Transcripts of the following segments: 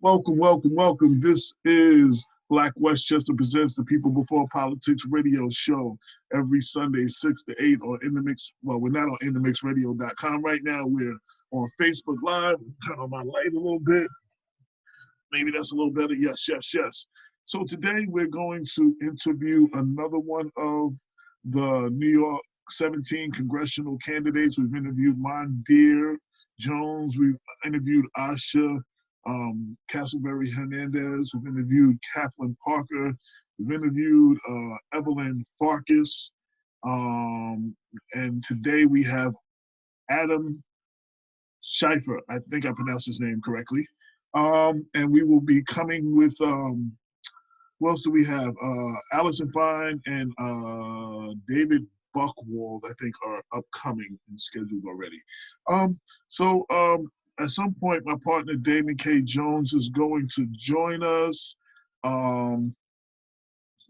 Welcome, welcome, welcome. This is Black Westchester Presents the People Before Politics radio show every Sunday, 6 to 8 on In The Mix. Well, we're not on InTheMixRadio.com right now. We're on Facebook Live. Turn on my light a little bit. Maybe that's a little better. Yes, yes, yes. So today we're going to interview another one of the New York 17 congressional candidates. We've interviewed Mondeer Jones. We've interviewed Asha Castleberry Hernandez. We've interviewed Kathleen Parker. We've interviewed Evelyn Farkas. And today we have Adam Schleifer. I think I pronounced his name correctly. And we will be coming with, who else do we have? Allison Fine and David Buchwald, I think, are upcoming and scheduled already. At some point, my partner, Damon K. Jones, is going to join us.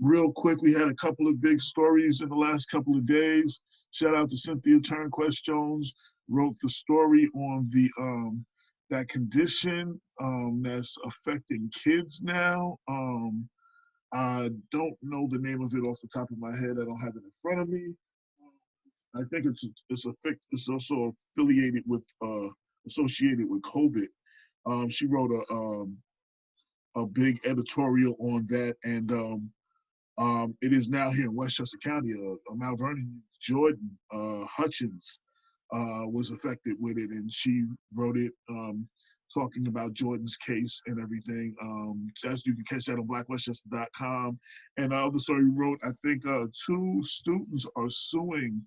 Real quick, we had a couple of big stories in the last couple of days. Shout out to Cynthia Turnquest Jones, wrote the story on the that condition that's affecting kids now. I don't know the name of it off the top of my head. I don't have it in front of me. I think it's also affiliated with associated with COVID. She wrote a big editorial on that, and it is now here in Westchester County. Mount Vernon, Jordan Hutchins was affected with it, and she wrote it talking about Jordan's case and everything. You can catch that on blackwestchester.com. And the other story we wrote, I think 2 students are suing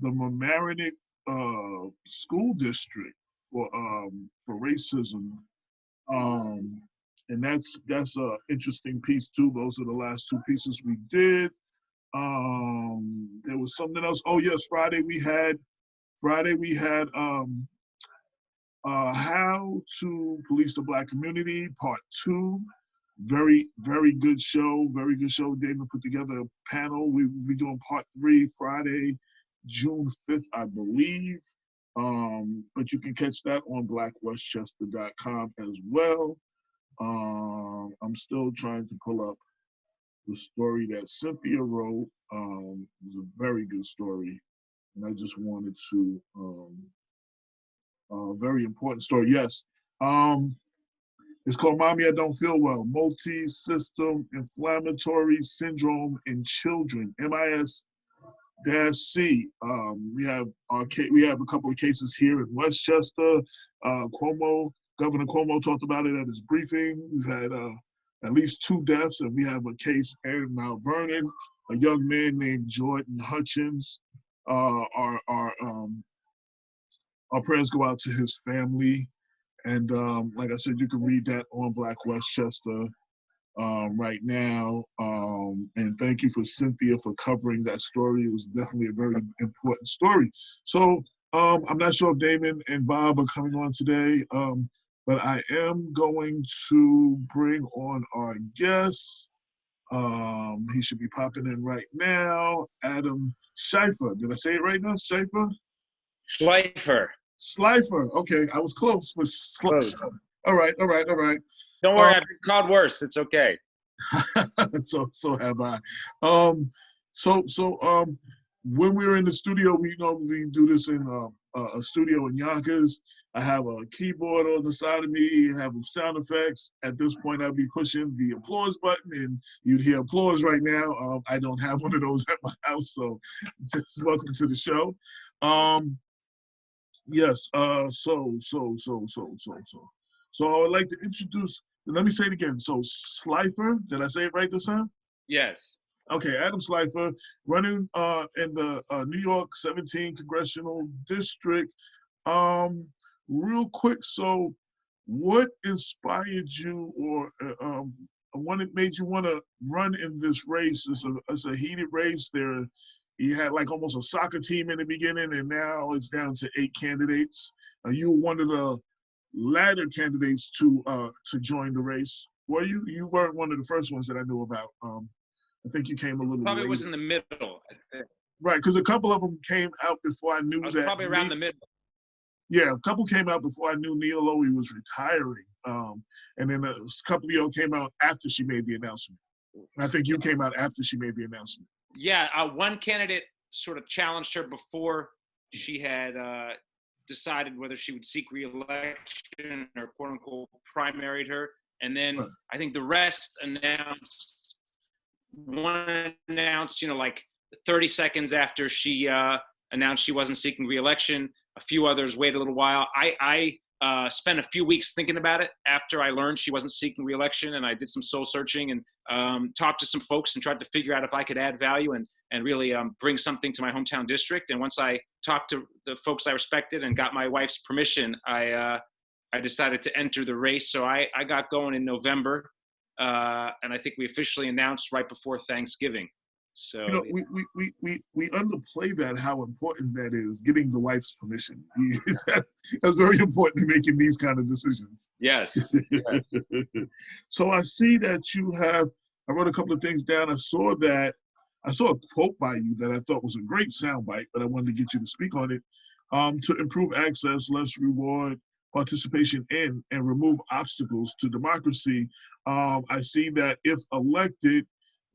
the Mamaroneck school district for racism, and that's an interesting piece too. Those are the last 2 pieces we did. There was something else. Oh yes, Friday we had How to Police the Black Community, Part 2. Very, very good show. Very good show. David put together a panel. We will be doing Part 3 Friday, June 5th, I believe. But you can catch that on blackwestchester.com as well. I'm still trying to pull up the story that Cynthia wrote. It was a very good story, and I just wanted to, very important story. Yes. It's called Mommy, I Don't Feel Well, Multi-System Inflammatory Syndrome in Children, MIS-C. We have a couple of cases here in Westchester. Governor Cuomo talked about it at his briefing. We've had at least 2 deaths, and we have a case in Mount Vernon, a young man named Jordan Hutchins. Our prayers go out to his family. And like I said, you can read that on Black Westchester right now. And thank you for Cynthia for covering that story. It was definitely a very important story. So I'm not sure if Damon and Bob are coming on today, but I am going to bring on our guest. He should be popping in right now. Adam Schleifer. Did I say it right now? Schleifer? Schleifer. Okay, I was close. Close. All right. Don't worry, I've been called worse. It's okay. so have I. When we're in the studio, we normally do this in a studio in Yonkers. I have a keyboard on the side of me. I have sound effects. At this point, I'll be pushing the applause button, and you'd hear applause right now. I don't have one of those at my house, so just welcome to the show. Yes. So I would like to introduce. Let me say it again. So Schleifer, did I say it right this time? Yes. Okay, Adam Schleifer, running in the New York 17 congressional district. Real quick, so what inspired you, or what made you want to run in this race? It's a heated race. You had like almost a soccer team in the beginning, and now it's down to 8 candidates. You were one of the latter candidates to join the race. Were you? You weren't one of the first ones that I knew about. I think you came a little Probably later. was in the middle, I think. Right, because a couple of them came out before I knew I was that. probably around the middle. Yeah, a couple came out before I knew Neil Lowy was retiring. And then a couple of y'all came out after she made the announcement. I think you came out after she made the announcement. Yeah, one candidate sort of challenged her before she had decided whether she would seek re-election or quote unquote primaried her. And then Right. I think the rest announced, like 30 seconds after she announced she wasn't seeking re-election. A few others waited a little while. I spent a few weeks thinking about it after I learned she wasn't seeking re-election, and I did some soul searching and talked to some folks and tried to figure out if I could add value and really bring something to my hometown district. And once I talked to the folks I respected and got my wife's permission, I decided to enter the race. So I got going in November, and I think we officially announced right before Thanksgiving. So we underplay that, how important that is, getting the wife's permission. That's very important in making these kind of decisions. Yes. Yes. So I see that I wrote a couple of things down. I saw a quote by you that I thought was a great soundbite, but I wanted to get you to speak on it. To improve access, let's reward participation in and remove obstacles to democracy. I see that if elected,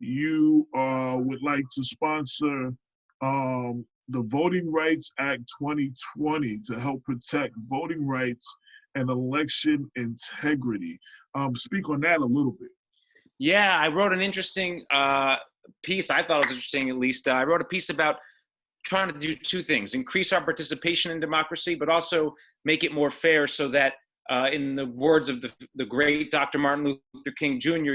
you would like to sponsor the Voting Rights Act 2020 to help protect voting rights and election integrity. Speak on that a little bit. Yeah, I wrote an interesting piece. I thought it was interesting, at least. I wrote a piece about trying to do two things: increase our participation in democracy, but also make it more fair so that, in the words of the great Dr. Martin Luther King Jr.,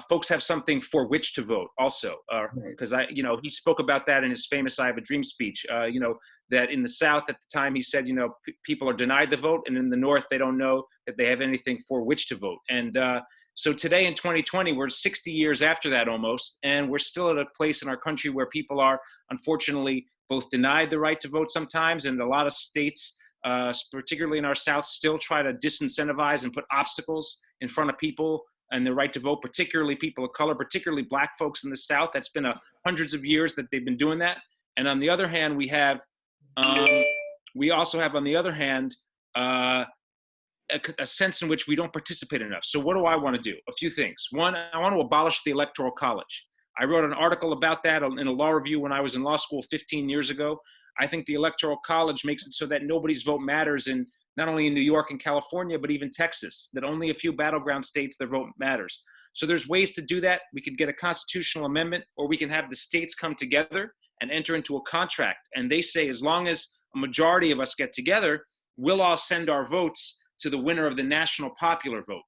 folks have something for which to vote also, because he spoke about that in his famous I Have a Dream speech, that in the South at the time he said, people are denied the vote, and in the North, they don't know that they have anything for which to vote. And so today in 2020, we're 60 years after that almost, and we're still at a place in our country where people are unfortunately both denied the right to vote sometimes, and a lot of states, particularly in our South, still try to disincentivize and put obstacles in front of people and the right to vote, particularly people of color, particularly Black folks in the South. That's been hundreds of years that they've been doing that. And on the other hand, we also have on the other hand, a sense in which we don't participate enough. So what do I want to do? A few things. One, I want to abolish the Electoral College. I wrote an article about that in a law review when I was in law school 15 years ago. I think the Electoral College makes it so that nobody's vote matters in not only in New York and California, but even Texas, that only a few battleground states, their vote matters. So there's ways to do that. We could get a constitutional amendment, or we can have the states come together and enter into a contract. And they say, as long as a majority of us get together, we'll all send our votes to the winner of the national popular vote.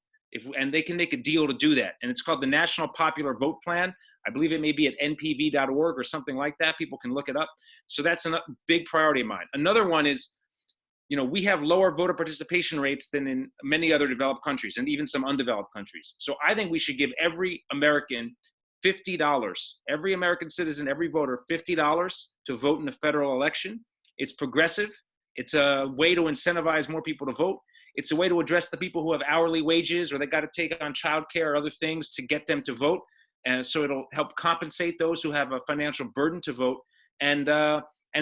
And they can make a deal to do that. And it's called the National Popular Vote Plan. I believe it may be at npv.org or something like that. People can look it up. So that's a big priority of mine. Another one is, we have lower voter participation rates than in many other developed countries and even some undeveloped countries. So I think we should give every American $50, every American citizen, every voter, $50 to vote in a federal election. It's progressive. It's a way to incentivize more people to vote. It's a way to address the people who have hourly wages or they got to take on childcare or other things to get them to vote. And so it'll help compensate those who have a financial burden to vote. And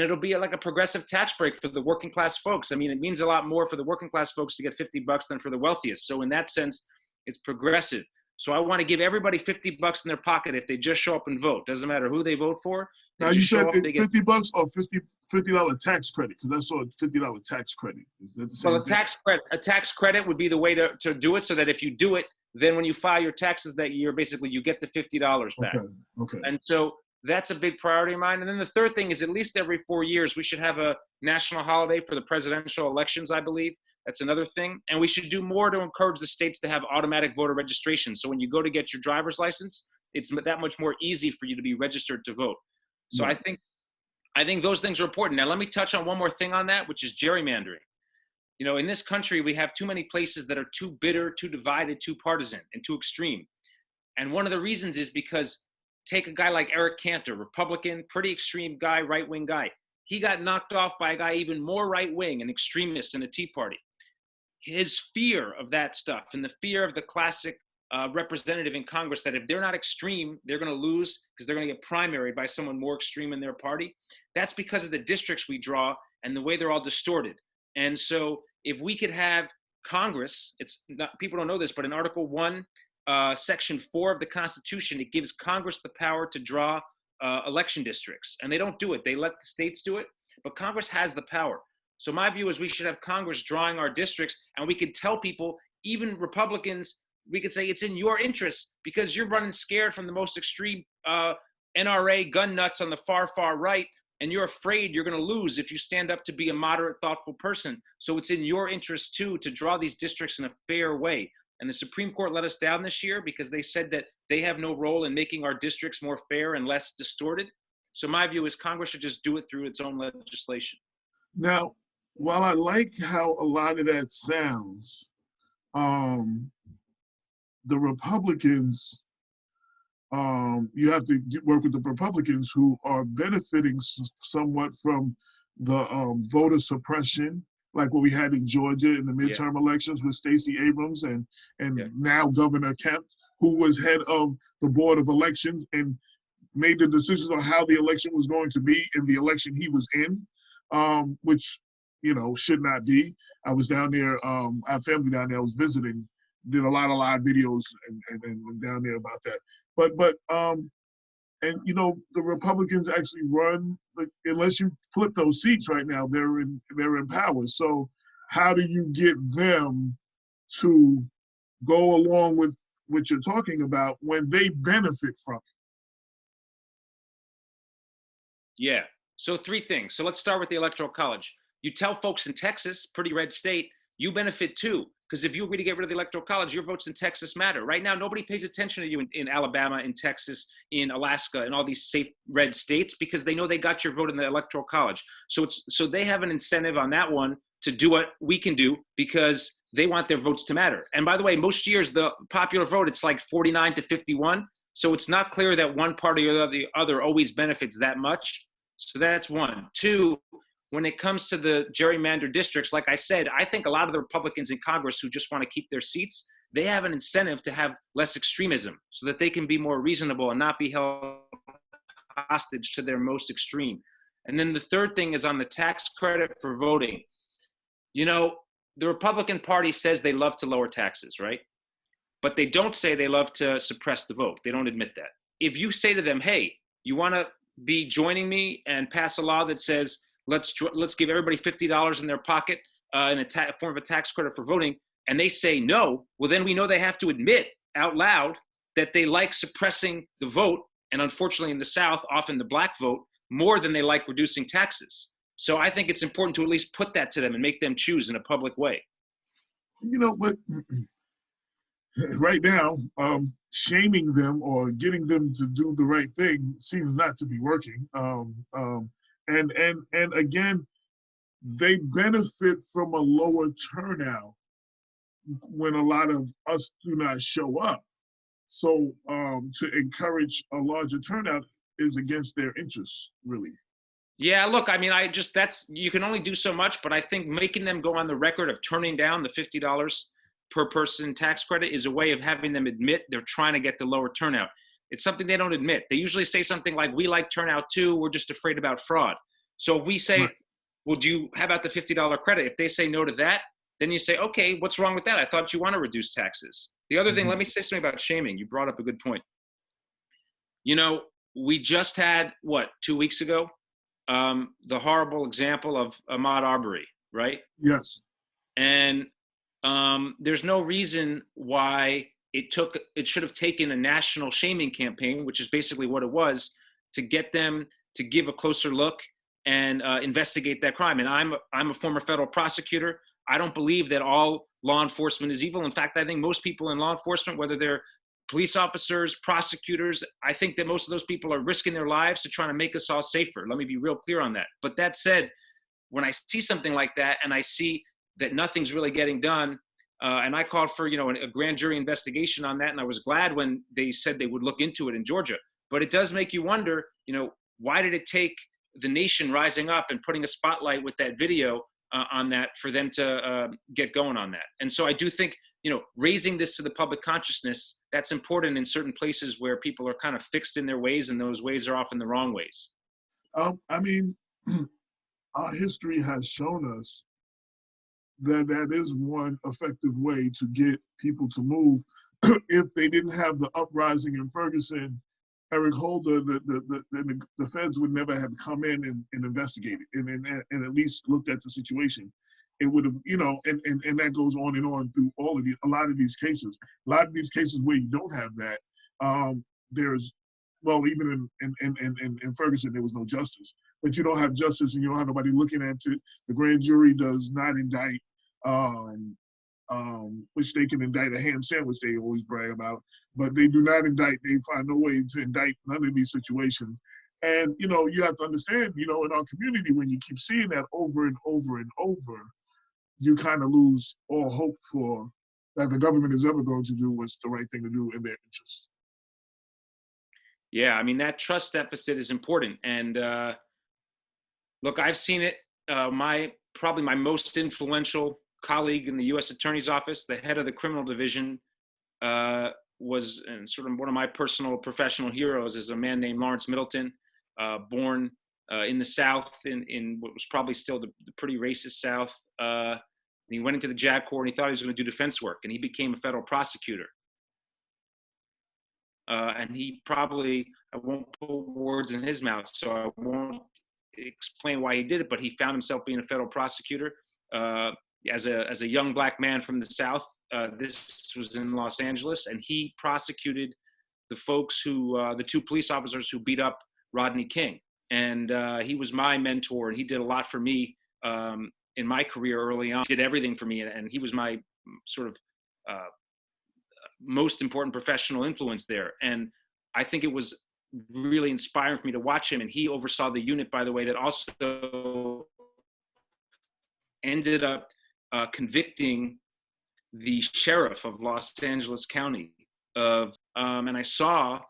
it'll be like a progressive tax break for the working class folks. I mean, it means a lot more for the working class folks to get $50 than for the wealthiest. So in that sense, it's progressive. So I want to give everybody $50 in their pocket if they just show up and vote. Doesn't matter who they vote for. Now you said $50 or $50 tax credit, because I saw a $50 tax credit. Well, a tax credit would be the way to do it, so that if you do it, then when you file your taxes that year, basically you get the $50 back. Okay. And so that's a big priority of mine. And then the third thing is, at least every 4 years, we should have a national holiday for the presidential elections, I believe. That's another thing. And we should do more to encourage the states to have automatic voter registration. So when you go to get your driver's license, it's that much more easy for you to be registered to vote. So I think those things are important. Now, let me touch on one more thing on that, which is gerrymandering. In this country, we have too many places that are too bitter, too divided, too partisan, and too extreme. And one of the reasons is because take a guy like Eric Cantor, Republican, pretty extreme guy, right-wing guy. He got knocked off by a guy even more right-wing, an extremist in the Tea Party. His fear of that stuff and the fear of the classic representative in Congress, that if they're not extreme, they're going to lose because they're going to get primaried by someone more extreme in their party. That's because of the districts we draw and the way they're all distorted. And so if we could have Congress, it's not, people don't know this, but in Article 1, Section 4 of the Constitution, it gives Congress the power to draw election districts. And they don't do it. They let the states do it, but Congress has the power. So my view is we should have Congress drawing our districts, and we could tell people, even Republicans, we could say it's in your interest because you're running scared from the most extreme NRA gun nuts on the far, far right, and you're afraid you're going to lose if you stand up to be a moderate, thoughtful person. So it's in your interest, too, to draw these districts in a fair way. And the Supreme Court let us down this year because they said that they have no role in making our districts more fair and less distorted. So my view is Congress should just do it through its own legislation. Now, while I like how a lot of that sounds, the Republicans, you have to work with the Republicans who are benefiting somewhat from the voter suppression, like what we had in Georgia in the midterm elections with Stacey Abrams and now Governor Kemp, who was head of the Board of Elections and made the decisions on how the election was going to be in the election he was in, which, you know, should not be. I was down there, I have family down there, I was visiting, did a lot of live videos and down there about that. But and you know, the Republicans actually run, unless you flip those seats right now, they're in power. So how do you get them to go along with what you're talking about when they benefit from it? Yeah. So 3 things. So let's start with the Electoral College. You tell folks in Texas, pretty red state, you benefit too. Because if you agree to get rid of the Electoral College, your votes in Texas matter. Right now, nobody pays attention to you in Alabama, in Texas, in Alaska, and all these safe red states because they know they got your vote in the Electoral College. So they have an incentive on that one to do what we can do because they want their votes to matter. And by the way, most years, the popular vote, it's like 49 to 51. So it's not clear that one party or the other always benefits that much. So that's 1. 2, when it comes to the gerrymandered districts, like I said, I think a lot of the Republicans in Congress who just want to keep their seats, they have an incentive to have less extremism so that they can be more reasonable and not be held hostage to their most extreme. And then the 3rd thing is on the tax credit for voting. You know, the Republican Party says they love to lower taxes, right? But they don't say they love to suppress the vote. They don't admit that. If you say to them, hey, you want to be joining me and pass a law that says, let's give everybody $50 in their pocket in a form of a tax credit for voting, and they say no, well, then we know they have to admit out loud that they like suppressing the vote, and unfortunately in the South, often the black vote, more than they like reducing taxes. So I think it's important to at least put that to them and make them choose in a public way. You know, but right now, shaming them or getting them to do the right thing seems not to be working. And again, they benefit from a lower turnout when a lot of us do not show up. So to encourage a larger turnout is against their interests, really. Yeah, look, I mean, you can only do so much, but I think making them go on the record of turning down the $50 per person tax credit is a way of having them admit they're trying to get the lower turnout. It's something they don't admit. They usually say something like, we like turnout too, we're just afraid about fraud. So if we say, right, well, how about the $50 credit? If they say no to that, then you say, okay, what's wrong with that? I thought you want to reduce taxes. The other thing, let me say something about shaming. You brought up a good point. You know, we just had, 2 weeks ago, the horrible example of Ahmaud Arbery, right? Yes. And there's no reason why it should have taken a national shaming campaign, which is basically what it was, to get them to give a closer look and investigate that crime. And I'm a former federal prosecutor. I don't believe that all law enforcement is evil. In fact, I think most people in law enforcement, whether they're police officers, prosecutors, I think that most of those people are risking their lives to try to make us all safer. Let me be real clear on that. But that said, when I see something like that and I see that nothing's really getting done, and I called for, a grand jury investigation on that, and I was glad when they said they would look into it in Georgia. But it does make you wonder, why did it take the nation rising up and putting a spotlight with that video on that for them to get going on that? And so I do think, raising this to the public consciousness, that's important in certain places where people are kind of fixed in their ways, and those ways are often the wrong ways. I mean, our history has shown us that is one effective way to get people to move. If they didn't have the uprising in Ferguson, Eric Holder, the feds would never have come in and investigated and at least looked at the situation. It would have, and that goes on and on through a lot of these cases. A lot of these cases where you don't have that, there's, well, even in Ferguson, there was no justice. But you don't have justice and you don't have nobody looking at it. The grand jury does not indict, which they can indict a ham sandwich they always brag about, but they do not indict. They find no way to indict none of these situations. And, you have to understand, in our community, when you keep seeing that over and over and over, you kind of lose all hope for that the government is ever going to do what's the right thing to do in their interest. Yeah, I mean, that trust deficit is important. And look, I've seen it. Probably my most influential colleague in the U.S. Attorney's Office, the head of the criminal division, was and sort of one of my personal professional heroes, is a man named Lawrence Middleton, born in the South, in what was probably still the pretty racist South. And he went into the JAG Corps and he thought he was going to do defense work, and he became a federal prosecutor. And he probably, I won't put words in his mouth, so I won't explain why he did it, but he found himself being a federal prosecutor as a young black man from the South. This was in Los Angeles, and he prosecuted the folks the two police officers who beat up Rodney King. And he was my mentor, and he did a lot for me in my career early on. He did everything for me, and he was my sort of most important professional influence there. And I think it was really inspiring for me to watch him. And he oversaw the unit, by the way, that also ended up convicting the sheriff of Los Angeles County and I saw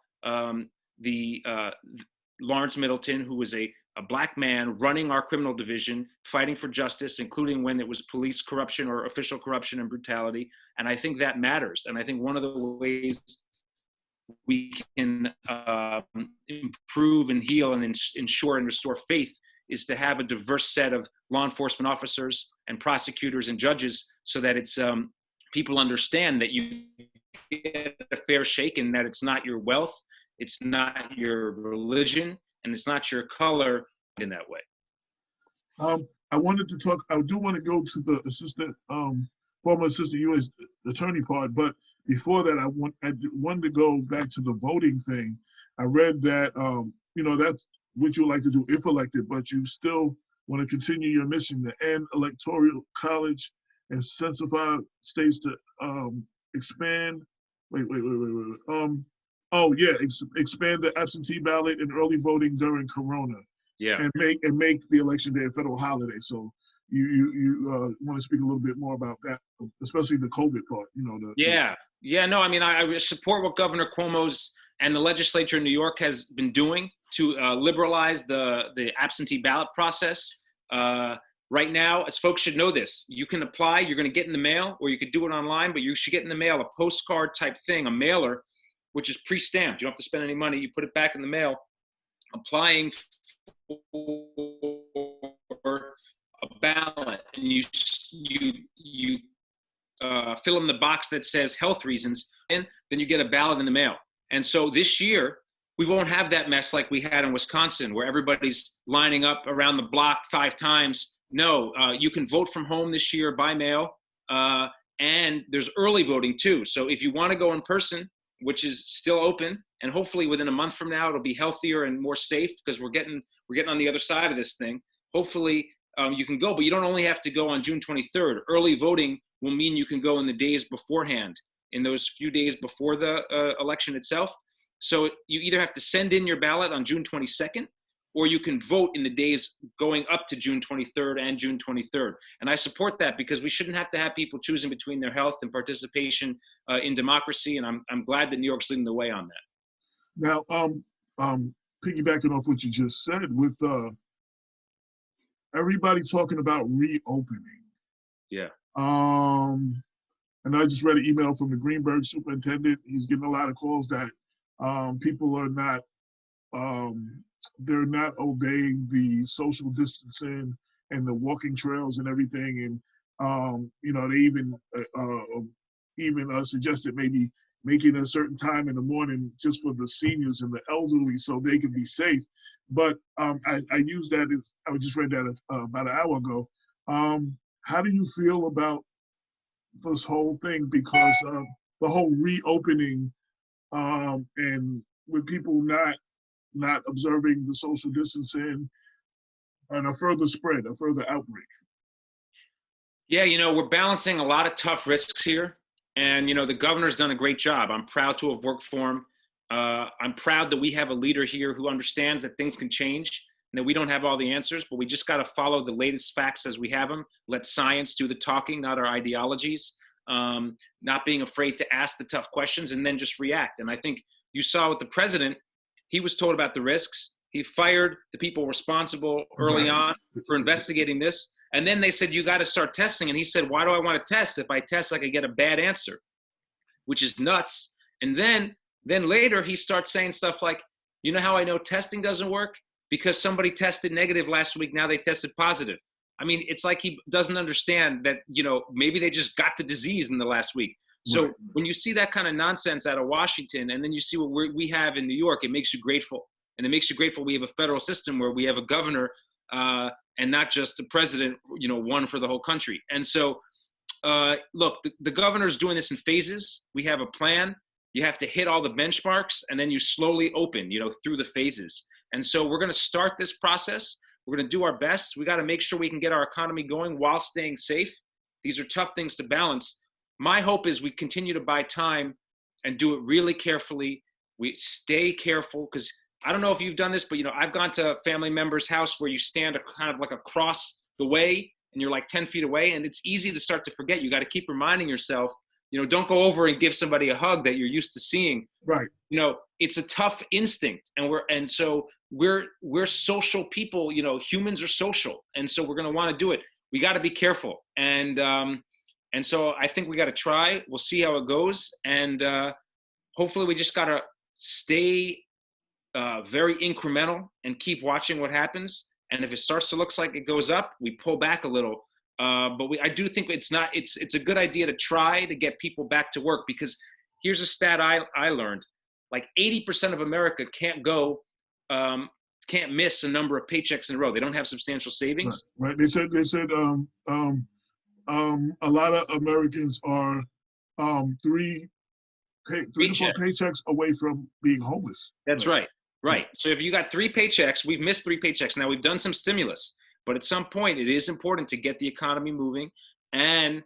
Lawrence Middleton, who was a black man running our criminal division, fighting for justice, including when it was police corruption or official corruption and brutality. And I think that matters. And I think one of the ways we can improve and heal and ensure and restore faith is to have a diverse set of law enforcement officers and prosecutors and judges, so that it's people understand that you get a fair shake, and that it's not your wealth, it's not your religion, and it's not your color in that way. I do want to go to the former assistant U.S. attorney part, but before that, I wanted to go back to the voting thing. I read that, that's what you would like to do if elected, but you still want to continue your mission to end electoral college and sensify states to expand. Expand the absentee ballot and early voting during Corona. Yeah. And make the election day a federal holiday. So you want to speak a little bit more about that, especially the COVID part. No, I mean, I support what Governor Cuomo's and the legislature in New York has been doing to liberalize the absentee ballot process. Right now, as folks should know this, you can apply, you're going to get in the mail, or you could do it online, but you should get in the mail a postcard type thing, a mailer, which is pre-stamped. You don't have to spend any money. You put it back in the mail, applying for a ballot, and you fill in the box that says health reasons, and then you get a ballot in the mail. And so this year, we won't have that mess like we had in Wisconsin, where everybody's lining up around the block 5 times. No, you can vote from home this year by mail, and there's early voting too. So if you want to go in person, which is still open, and hopefully within a month from now it'll be healthier and more safe, because we're getting on the other side of this thing. Hopefully you can go, but you don't only have to go on June 23rd. Early voting will mean you can go in the days beforehand, in those few days before the election itself. So you either have to send in your ballot on June 22nd, or you can vote in the days going up to June 23rd and June 23rd. And I support that, because we shouldn't have to have people choosing between their health and participation in democracy. And I'm glad that New York's leading the way on that. Now, piggybacking off what you just said, with everybody talking about reopening. Yeah. And I just read an email from the Greenberg superintendent. He's getting a lot of calls that people are not, they're not obeying the social distancing and the walking trails and everything. They even suggested maybe making a certain time in the morning just for the seniors and the elderly so they can be safe. But I used that, I just read that about an hour ago. How do you feel about this whole thing? Because the whole reopening and with people not observing the social distancing and a further spread, a further outbreak. Yeah, we're balancing a lot of tough risks here. And, the governor's done a great job. I'm proud to have worked for him. I'm proud that we have a leader here who understands that things can change and that we don't have all the answers, but we just got to follow the latest facts as we have them. Let science do the talking, not our ideologies. Not being afraid to ask the tough questions and then just react. And I think you saw with the president, he was told about the risks. He fired the people responsible early on for investigating this. And then they said, you got to start testing. And he said, why do I want to test? If I test, I could get a bad answer, which is nuts. And then later he starts saying stuff like, you know how I know testing doesn't work? Because somebody tested negative last week. Now they tested positive. I mean, it's like he doesn't understand that, maybe they just got the disease in the last week. So when you see that kind of nonsense out of Washington, and then you see what we have in New York, it makes you grateful. And it makes you grateful we have a federal system where we have a governor and not just the president, one for the whole country. And so, look, the governor's doing this in phases. We have a plan. You have to hit all the benchmarks, and then you slowly open, through the phases. And so we're going to start this process. We're going to do our best. We got to make sure we can get our economy going while staying safe. These are tough things to balance. My hope is we continue to buy time and do it really carefully. We stay careful, because I don't know if you've done this, but I've gone to a family member's house where you stand kind of like across the way and you're like 10 feet away, and it's easy to start to forget. You got to keep reminding yourself, don't go over and give somebody a hug that you're used to seeing. Right. It's a tough instinct, and so we're social people. Humans are social, and so we're going to want to do it. We got to be careful, and so I think we got to try. We'll see how it goes, and hopefully we just got to stay very incremental and keep watching what happens. And if it starts to look like it goes up, we pull back a little. But I do think it's a good idea to try to get people back to work, because here's a stat I learned: like 80% of America can't miss a number of paychecks in a row. They don't have substantial savings. Right. They said a lot of Americans are 3 to 4 paychecks away from being homeless. That's right. Right. So if you got 3 paychecks, we've missed 3 paychecks. Now we've done some stimulus, but at some point it is important to get the economy moving and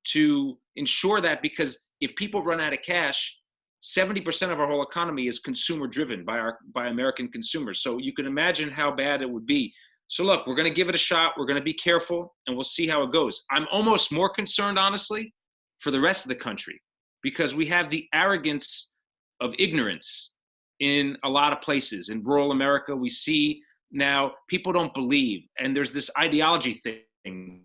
to ensure that, because if people run out of cash, 70% of our whole economy is consumer driven by American consumers. So you can imagine how bad it would be. So look, we're going to give it a shot. We're going to be careful, and we'll see how it goes. I'm almost more concerned, honestly, for the rest of the country, because we have the arrogance of ignorance in a lot of places. In rural America, we see now people don't believe, and there's this ideology thing.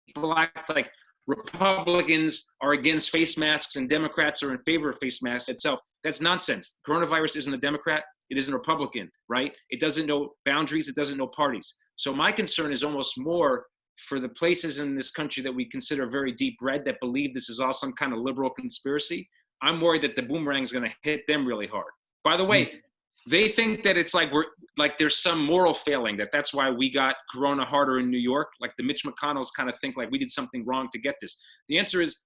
People act like Republicans are against face masks and Democrats are in favor of face masks itself. That's nonsense. Coronavirus isn't a Democrat. It isn't a Republican, right? It doesn't know boundaries. It doesn't know parties. So my concern is almost more for the places in this country that we consider very deep red, that believe this is all some kind of liberal conspiracy. I'm worried that the boomerang is going to hit them really hard. By the way, they think that it's like there's some moral failing, that's why we got corona harder in New York. Like the Mitch McConnells kind of think like we did something wrong to get this. The answer is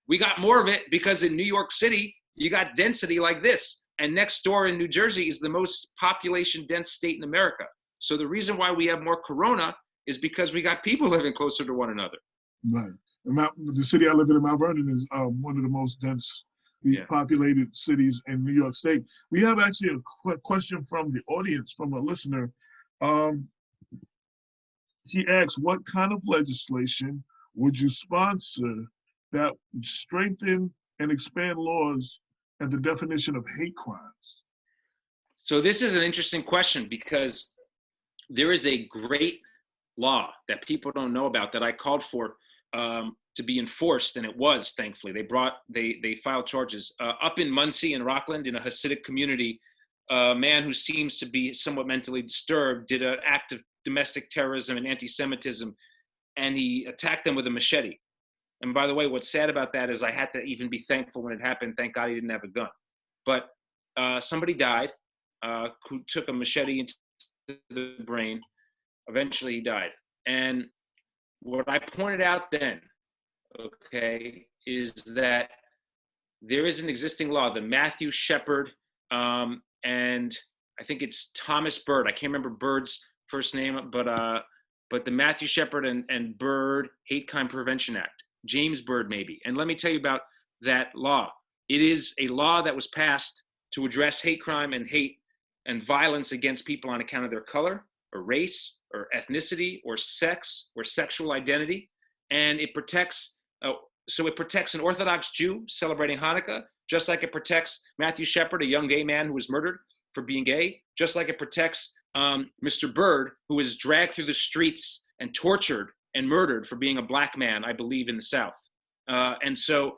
we got more of it because in New York City, you got density like this. And next door in New Jersey is the most population dense state in America. So the reason why we have more corona is because we got people living closer to one another. Right. The city I live in Mount Vernon, is one of the most dense populated cities in New York State. We have actually a question from the audience, from a listener. He asks, what kind of legislation would you sponsor that would strengthen and expand laws and the definition of hate crimes? So this is an interesting question, because there is a great law that people don't know about that I called for to be enforced, and it was, thankfully. They filed charges. Up in Muncie and Rockland, in a Hasidic community, a man who seems to be somewhat mentally disturbed did an act of domestic terrorism and anti-Semitism, and he attacked them with a machete. And by the way, what's sad about that is I had to even be thankful when it happened. Thank God he didn't have a gun. But somebody died who took a machete into the brain. Eventually he died. And what I pointed out then, okay, is that there is an existing law, the Matthew Shepard, and I think it's Thomas Byrd. I can't remember Byrd's first name, but the Matthew Shepard and Byrd Hate Crime Prevention Act, James Byrd maybe. And let me tell you about that law. It is a law that was passed to address hate crime and hate and violence against people on account of their color or race or ethnicity or sex or sexual identity. And it protects, it protects an Orthodox Jew celebrating Hanukkah, just like it protects Matthew Shepard, a young gay man who was murdered for being gay, just like it protects Mr. Byrd, who was dragged through the streets and tortured and murdered for being a black man, I believe, in the South. And so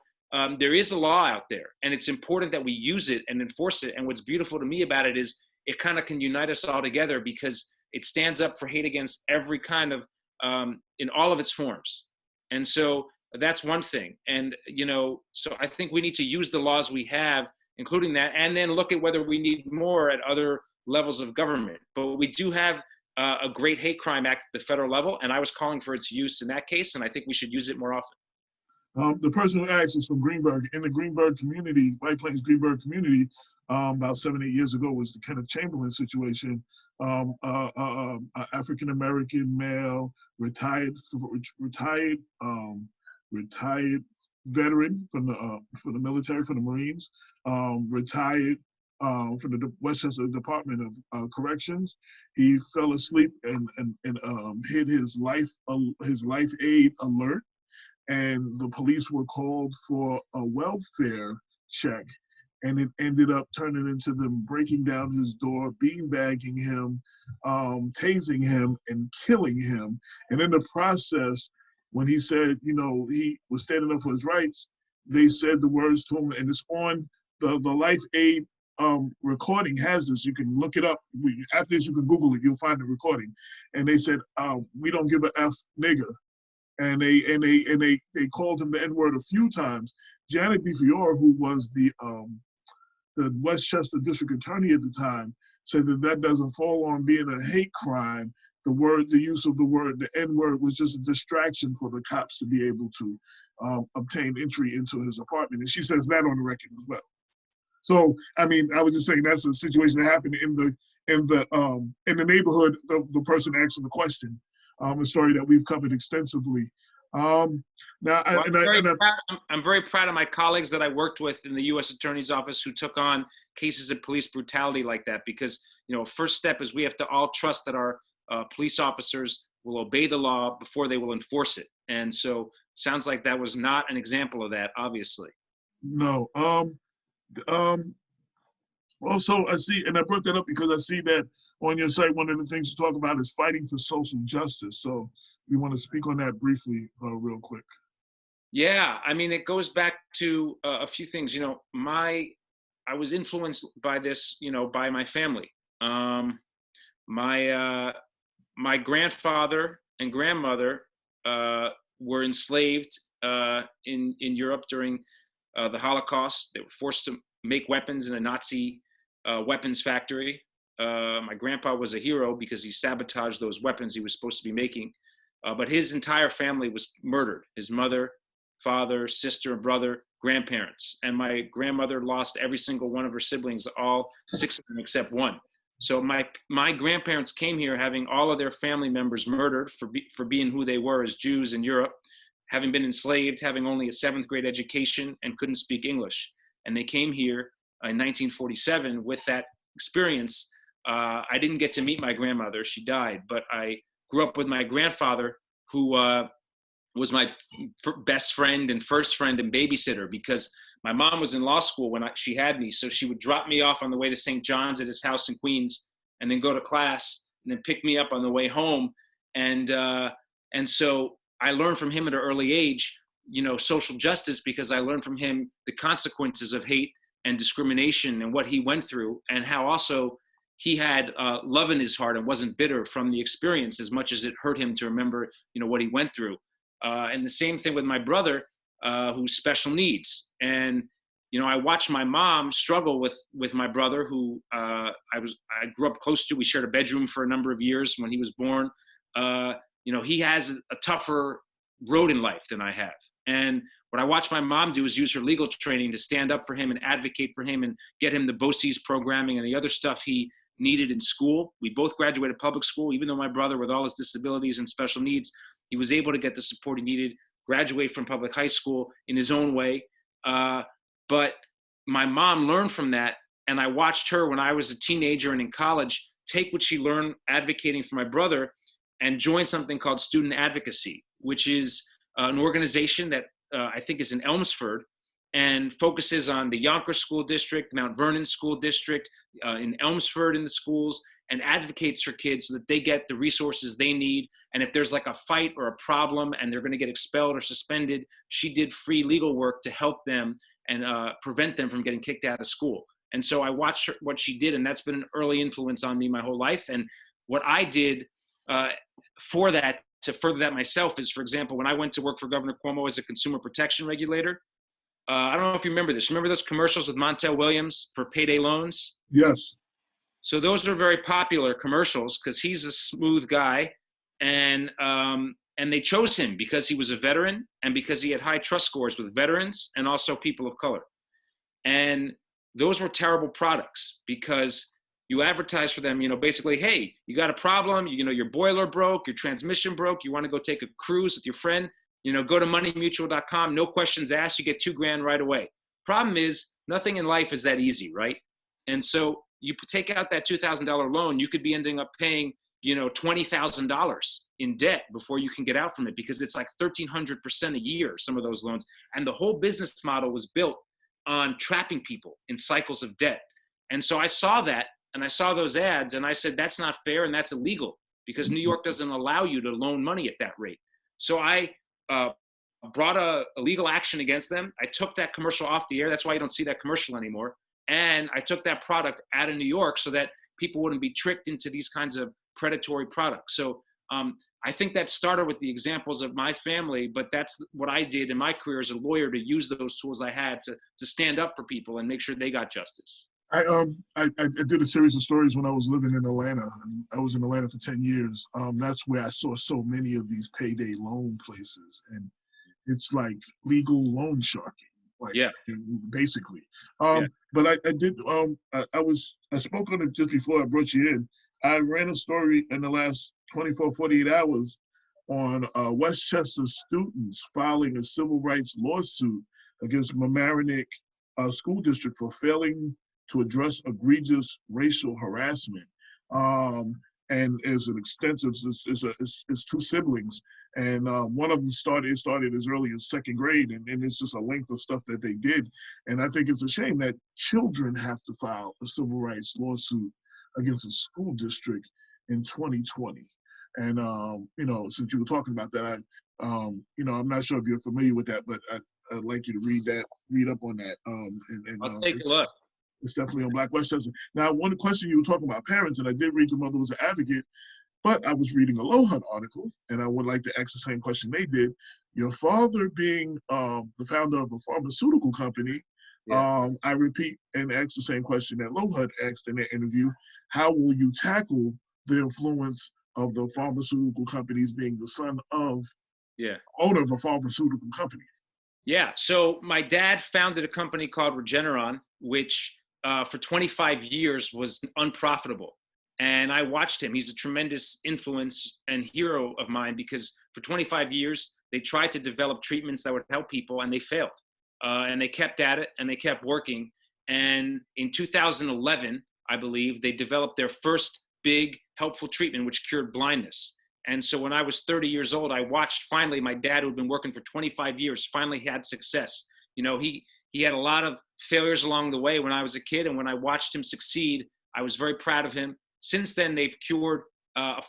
there is a law out there, and it's important that we use it and enforce it. And what's beautiful to me about it is it kind of can unite us all together because it stands up for hate against every kind of, in all of its forms. And so that's one thing. And, so I think we need to use the laws we have, including that, and then look at whether we need more at other levels of government. But we do have a great hate crime act at the federal level, and I was calling for its use in that case, and I think we should use it more often. The person who asked is from Greenberg. In the Greenberg community, White Plains Greenberg community, about 7-8 years ago was the Kenneth Chamberlain situation. African-American male, retired veteran from the military, from the Marines, retired from the Westchester Department of Corrections. He fell asleep and hit his life aid alert, and the police were called for a welfare check, and it ended up turning into them breaking down his door, beanbagging him, tasing him, and killing him. And in the process, when he said, he was standing up for his rights, they said the words to him, and it's on the Life Aid recording has this. You can look it up. After this, you can Google it. You'll find the recording. And they said, "We don't give a F, nigger." And they called him the N-word a few times. Janet DeFiore, who was the Westchester District Attorney at the time, said that doesn't fall on being a hate crime. The use of the word, the N-word, was just a distraction for the cops to be able to obtain entry into his apartment. And she says that on the record as well. So, I mean, I was just saying that's a situation that happened in the neighborhood of the person asking the question. A story that we've covered extensively. I'm very proud of my colleagues that I worked with in the U.S. Attorney's Office who took on cases of police brutality like that, because first step is we have to all trust that our police officers will obey the law before they will enforce it. And so it sounds like that was not an example of that, obviously. No. Also, I see, and I brought that up because I see that on your site, one of the things you talk about is fighting for social justice. So we want to speak on that briefly, real quick. Yeah, I mean, it goes back to a few things. I was influenced by this, by my family. My grandfather and grandmother were enslaved in Europe during the Holocaust. They were forced to make weapons in a Nazi weapons factory. My grandpa was a hero because he sabotaged those weapons he was supposed to be making. But his entire family was murdered. His mother, father, sister, brother, grandparents. And my grandmother lost every single one of her siblings, all 6 of them except one. So my grandparents came here having all of their family members murdered for being who they were as Jews in Europe, having been enslaved, having only a 7th grade education and couldn't speak English. And they came here in 1947 with that experience. I didn't get to meet my grandmother, she died, but I grew up with my grandfather, who was my best friend and first friend and babysitter, because my mom was in law school when she had me. So she would drop me off on the way to St. John's at his house in Queens, and then go to class, and then pick me up on the way home. And so I learned from him at an early age, social justice, because I learned from him the consequences of hate and discrimination and what he went through, and how also he had love in his heart and wasn't bitter from the experience as much as it hurt him to remember, what he went through. And the same thing with my brother, who's special needs. And, I watched my mom struggle with my brother, who I grew up close to. We shared a bedroom for a number of years when he was born. He has a tougher road in life than I have. And what I watched my mom do is use her legal training to stand up for him and advocate for him and get him the BOCES programming and the other stuff he needed in school. We both graduated public school, even though my brother, with all his disabilities and special needs, he was able to get the support he needed, graduate from public high school in his own way. But my mom learned from that, and I watched her when I was a teenager and in college take what she learned advocating for my brother and join something called Student Advocacy, which is an organization that I think is in Elmsford and focuses on the Yonkers School District, Mount Vernon School District, in Elmsford in the schools, and advocates for kids so that they get the resources they need. And if there's like a fight or a problem and they're going to get expelled or suspended, she did free legal work to help them and prevent them from getting kicked out of school. And so I watched what she did, and that's been an early influence on me my whole life. And what I did for that, to further that myself, is, for example, when I went to work for Governor Cuomo as a consumer protection regulator, I don't know if you remember this. Remember those commercials with Montel Williams for payday loans? Yes. So those are very popular commercials because he's a smooth guy, and they chose him because he was a veteran and because he had high trust scores with veterans and also people of color. And those were terrible products because you advertise for them, basically, hey, you got a problem, your boiler broke, your transmission broke, you want to go take a cruise with your friend, go to moneymutual.com, no questions asked, you get $2,000 right away. Problem is, nothing in life is that easy, right? And so you take out that $2,000 loan, you could be ending up paying, $20,000 in debt before you can get out from it, because it's like 1,300% a year, some of those loans. And the whole business model was built on trapping people in cycles of debt. And so I saw that, and I saw those ads, and I said, that's not fair and that's illegal because New York doesn't allow you to loan money at that rate. So I brought a legal action against them. I took that commercial off the air. That's why you don't see that commercial anymore. And I took that product out of New York so that people wouldn't be tricked into these kinds of predatory products. So I think that started with the examples of my family, but that's what I did in my career as a lawyer, to use those tools I had to stand up for people and make sure they got justice. I did a series of stories when I was living in Atlanta. I was in Atlanta for 10 years. That's where I saw so many of these payday loan places, and it's like legal loan sharking, like, yeah, basically. But I did. I spoke on it just before I brought you in. I ran a story in the last 24, 48 hours on Westchester students filing a civil rights lawsuit against Mamaroneck School District for failing to address egregious racial harassment. And as an extensive, it's two siblings, and one of them started as early as second grade, and it's just a length of stuff that they did. And I think it's a shame that children have to file a civil rights lawsuit against a school district in 2020. And since you were talking about that, I'm not sure if you're familiar with that, but I'd like you to read up on that. I'll take a look. It's definitely on Black Westchester. Now, one question, you were talking about parents, and I did read your mother was an advocate, but I was reading a Lohud article, and I would like to ask the same question they did. Your father being the founder of a pharmaceutical company, yeah. I repeat and ask the same question that Lohud asked in their interview. How will you tackle the influence of the pharmaceutical companies being the son of owner of a pharmaceutical company? Yeah, so my dad founded a company called Regeneron, which for 25 years was unprofitable. And I watched him. He's a tremendous influence and hero of mine, because for 25 years, they tried to develop treatments that would help people, and they failed. And they kept at it, and they kept working. And in 2011, I believe, they developed their first big helpful treatment, which cured blindness. And so when I was 30 years old, I watched finally my dad, who had been working for 25 years, finally had success. He had a lot of failures along the way when I was a kid. And when I watched him succeed, I was very proud of him. Since then, they've cured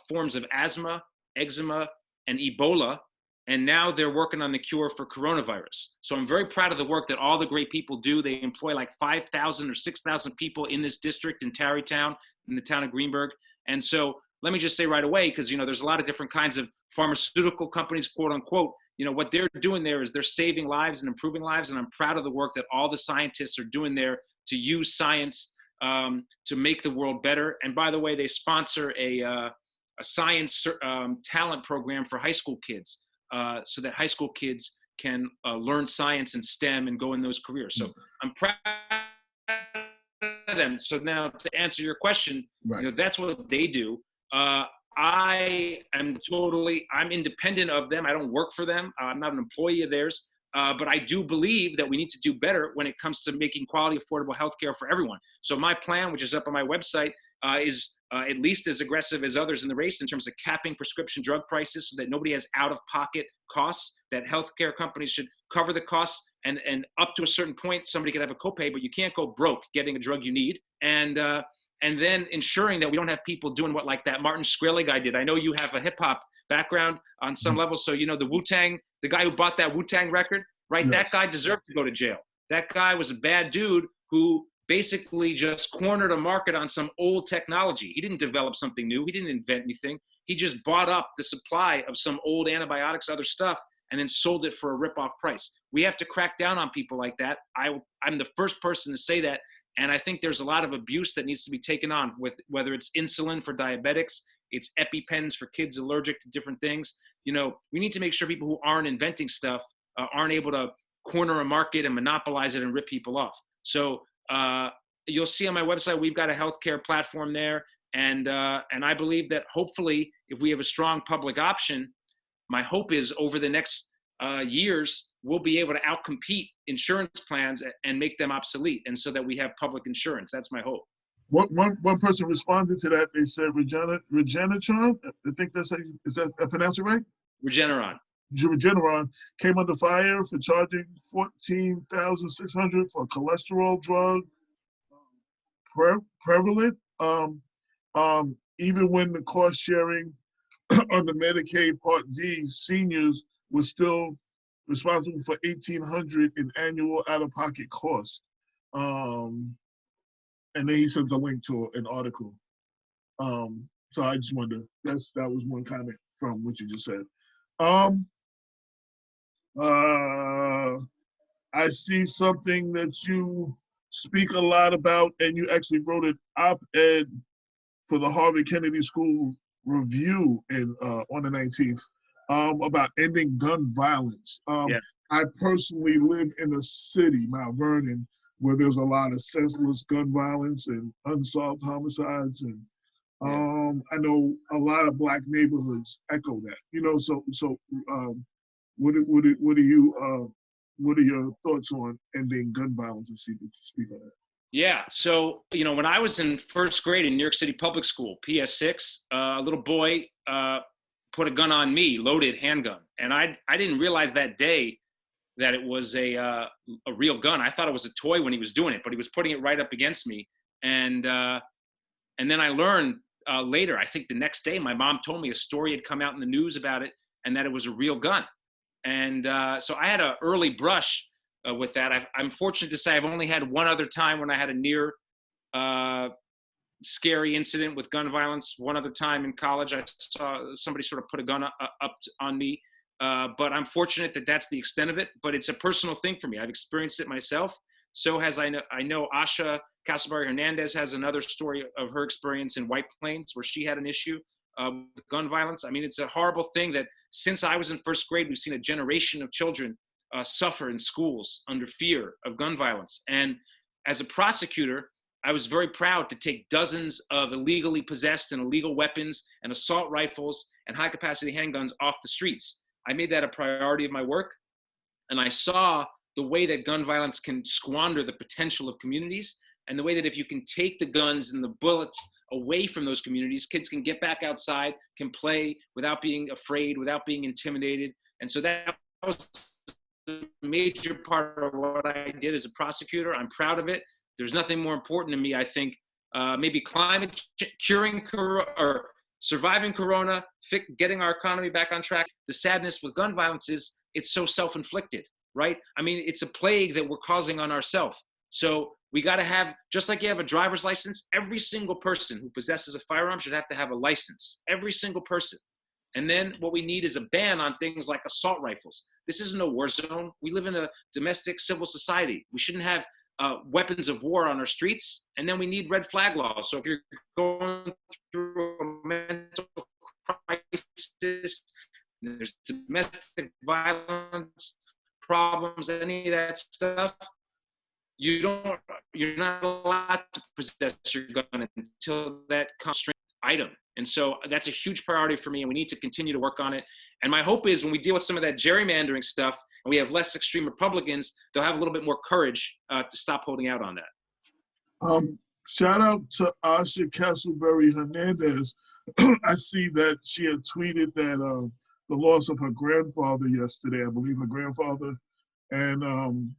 forms of asthma, eczema, and Ebola. And now they're working on the cure for coronavirus. So I'm very proud of the work that all the great people do. They employ like 5,000 or 6,000 people in this district in Tarrytown. in the town of Greenburgh. And so let me just say right away, because, there's a lot of different kinds of pharmaceutical companies, quote unquote, what they're doing there is they're saving lives and improving lives. And I'm proud of the work that all the scientists are doing there to use science to make the world better. And by the way, they sponsor a science talent program for high school kids so that high school kids can learn science and STEM and go in those careers. So I'm proud of them. So now to answer your question, right. That's what they do. I'm independent of them. I don't work for them. I'm not an employee of theirs. But I do believe that we need to do better when it comes to making quality, affordable healthcare for everyone. So my plan, which is up on my website, is at least as aggressive as others in the race in terms of capping prescription drug prices so that nobody has out-of-pocket costs, that healthcare companies should cover the costs, and up to a certain point, somebody could have a copay, but you can't go broke getting a drug you need. And then ensuring that we don't have people doing what like that Martin Shkreli guy did. I know you have a hip-hop background on some level, so the Wu-Tang, the guy who bought that Wu-Tang record, right? Yes. That guy deserved to go to jail. That guy was a bad dude who basically just cornered a market on some old technology. He didn't develop something new. He didn't invent anything. He just bought up the supply of some old antibiotics, other stuff, and then sold it for a rip-off price. We have to crack down on people like that. I'm the first person to say that. And I think there's a lot of abuse that needs to be taken on with whether it's insulin for diabetics, it's EpiPens for kids allergic to different things. We need to make sure people who aren't inventing stuff aren't able to corner a market and monopolize it and rip people off. So you'll see on my website, we've got a healthcare platform there. And I believe that hopefully if we have a strong public option, my hope is over the next years, we'll be able to outcompete insurance plans and make them obsolete. And so that we have public insurance. That's my hope. One person responded to that. They said Regeneron. I think is that I pronounce it right? Regeneron came under fire for charging $14,600 for a cholesterol drug prevalent. Even when the cost sharing under Medicaid Part D, seniors were still responsible for $1,800 in annual out-of-pocket costs. And then he sends a link to an article. So I just wonder, that was one comment from what you just said. I see something that you speak a lot about, and you actually wrote an op-ed for the Harvard Kennedy School Review on the 19th about ending gun violence. Yeah. I personally live in a city, Mount Vernon, where there's a lot of senseless gun violence and unsolved homicides, and I know a lot of Black neighborhoods echo that. So what are your thoughts on ending gun violence? If you could speak on that. Yeah. So when I was in first grade in New York City public school, PS6, a little boy put a gun on me, loaded handgun, and I didn't realize that day that it was a real gun. I thought it was a toy when he was doing it, but he was putting it right up against me. And then I learned later, I think the next day, my mom told me a story had come out in the news about it and that it was a real gun. And so I had an early brush with that. I'm fortunate to say I've only had one other time when I had a near scary incident with gun violence. One other time in college, I saw somebody sort of put a gun up on me. But I'm fortunate that that's the extent of it, but it's a personal thing for me. I've experienced it myself. So I know Asha Castleberry Hernandez has another story of her experience in White Plains where she had an issue with gun violence. I mean, it's a horrible thing that since I was in first grade, we've seen a generation of children suffer in schools under fear of gun violence. And as a prosecutor, I was very proud to take dozens of illegally possessed and illegal weapons and assault rifles and high capacity handguns off the streets. I made that a priority of my work, and I saw the way that gun violence can squander the potential of communities, and the way that if you can take the guns and the bullets away from those communities, kids can get back outside, can play without being afraid, without being intimidated. And so that was a major part of what I did as a prosecutor. I'm proud of it. There's nothing more important to me, I think, maybe curing or surviving Corona, getting our economy back on track. The sadness with gun violence is it's so self-inflicted, right? I mean, it's a plague that we're causing on ourselves. So we got to have, just like you have a driver's license, every single person who possesses a firearm should have to have a license. Every single person. And then what we need is a ban on things like assault rifles. This isn't a war zone. We live in a domestic civil society. We shouldn't have weapons of war on our streets. And then we need red flag laws. So if you're going through a mental crisis, there's domestic violence problems, any of that stuff, you're not allowed to possess your gun until that constraint item. And so that's a huge priority for me, and we need to continue to work on it. And my hope is when we deal with some of that gerrymandering stuff and we have less extreme Republicans, they'll have a little bit more courage to stop holding out on that. Shout out to Asha Castleberry Hernandez. I see that she had tweeted that the loss of her grandfather yesterday, I believe her grandfather, and on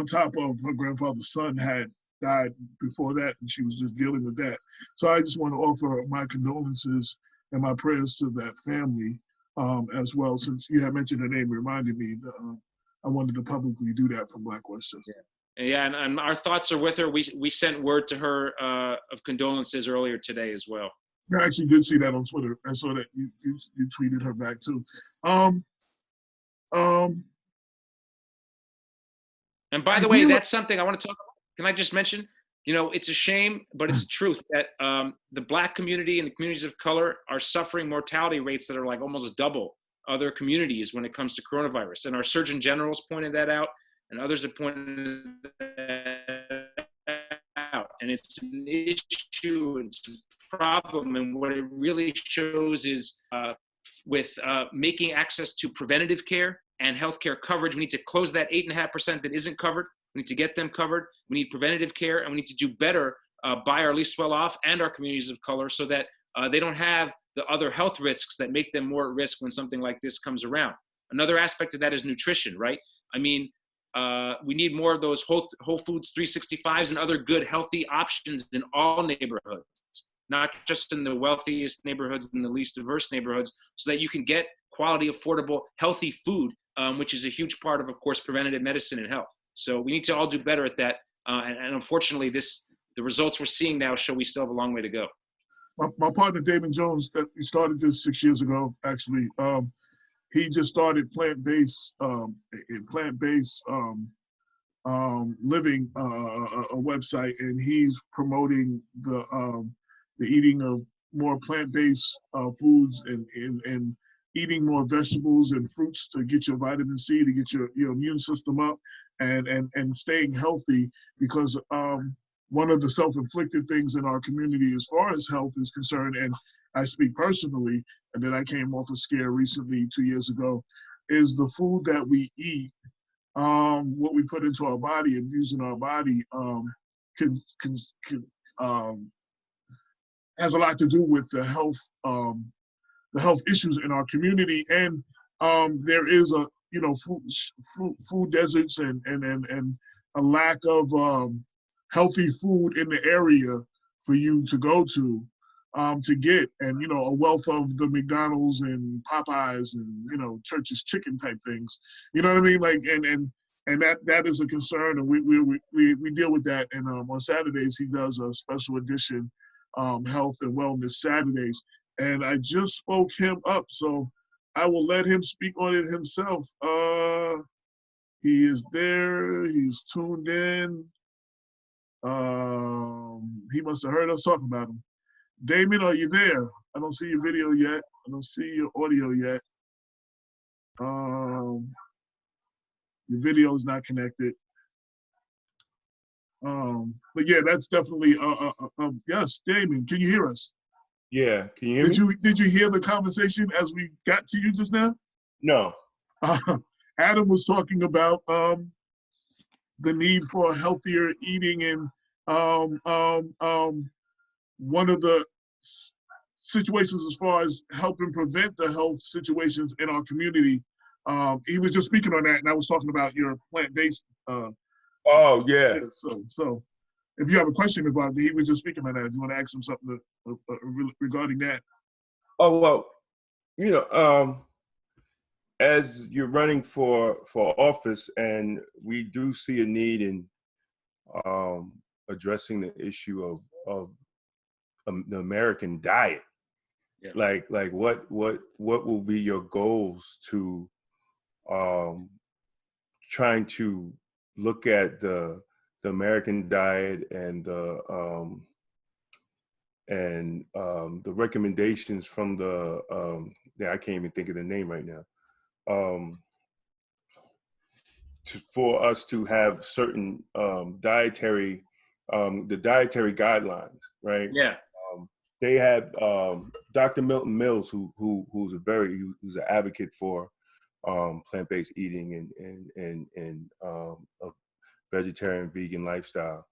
top of her grandfather's son had died before that, and she was just dealing with that. So I just want to offer my condolences and my prayers to that family as well. Since you had mentioned her name, reminded me, I wanted to publicly do that for Black Westchester. Yeah, and our thoughts are with her. We sent word to her of condolences earlier today as well. I actually did see that on Twitter. I saw that you tweeted her back too. And by the way, that's something I want to talk about. Can I just mention, it's a shame, but it's the truth that the Black community and the communities of color are suffering mortality rates that are like almost double other communities when it comes to coronavirus. And our Surgeon General's pointed that out, and others have pointed that out. And it's an issue, it's a problem. And what it really shows is with making access to preventative care and healthcare coverage, we need to close that 8.5% that isn't covered. We need to get them covered. We need preventative care, and we need to do better by our least well off and our communities of color so that they don't have the other health risks that make them more at risk when something like this comes around. Another aspect of that is nutrition, right? I mean, we need more of those Whole Foods 365s and other good, healthy options in all neighborhoods, not just in the wealthiest neighborhoods and the least diverse neighborhoods, so that you can get quality, affordable, healthy food, which is a huge part of course, preventative medicine and health. So we need to all do better at that. And unfortunately, the results we're seeing now show we still have a long way to go. My partner, Damon Jones, that we started this 6 years ago, actually. He just started plant-based living a website, and he's promoting the eating of more plant-based foods and eating more vegetables and fruits to get your vitamin C, to get your immune system up, and staying healthy, because one of the self-inflicted things in our community as far as health is concerned, and I speak personally, and then I came off a scare recently 2 years ago, is the food that we eat, what we put into our body and use in our body has a lot to do with the health issues in our community. And there is a food deserts and a lack of healthy food in the area for you to go to get, and a wealth of the McDonald's and Popeyes and Church's Chicken type things. You know what I mean? Like and that is a concern, and we deal with that. And on Saturdays he does a special edition health and wellness Saturdays, and I just spoke him up, so I will let him speak on it himself. He is there. He's tuned in. He must have heard us talk about him. Damon, are you there? I don't see your video yet. I don't see your audio yet. Your video is not connected. But yeah, that's definitely yes, Damon, can you hear us? Yeah, can you hear me? Did you hear the conversation as we got to you just now? No. Adam was talking about the need for healthier eating, and one of the situations as far as helping prevent the health situations in our community. He was just speaking on that, and I was talking about your plant-based. Oh yeah. So, if you have a question about it, he was just speaking on that. If you want to ask him something regarding that. Oh well, as you're running for office, and we do see a need in addressing the issue of the American diet. Yeah. Like what will be your goals to trying to look at the American diet and the recommendations from I can't even think of the name right now, for us to have certain dietary the dietary guidelines, right? Yeah. They had Dr. Milton Mills, who's an advocate for plant-based eating and a vegetarian vegan lifestyle.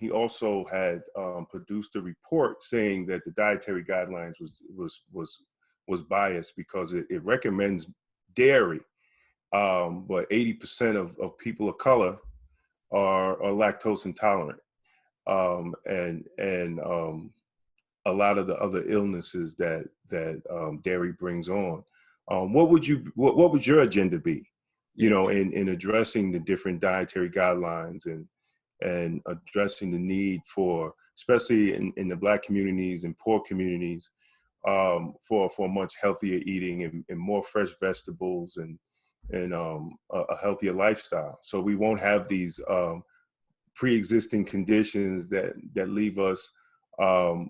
He also had produced a report saying that the dietary guidelines was biased because it recommends dairy, but 80% of people of color are lactose intolerant, and a lot of the other illnesses that dairy brings on. What would your agenda be, in addressing the different dietary guidelines and addressing the need for, especially in the Black communities and poor communities, for much healthier eating and more fresh vegetables and a healthier lifestyle, so we won't have these pre-existing conditions that leave us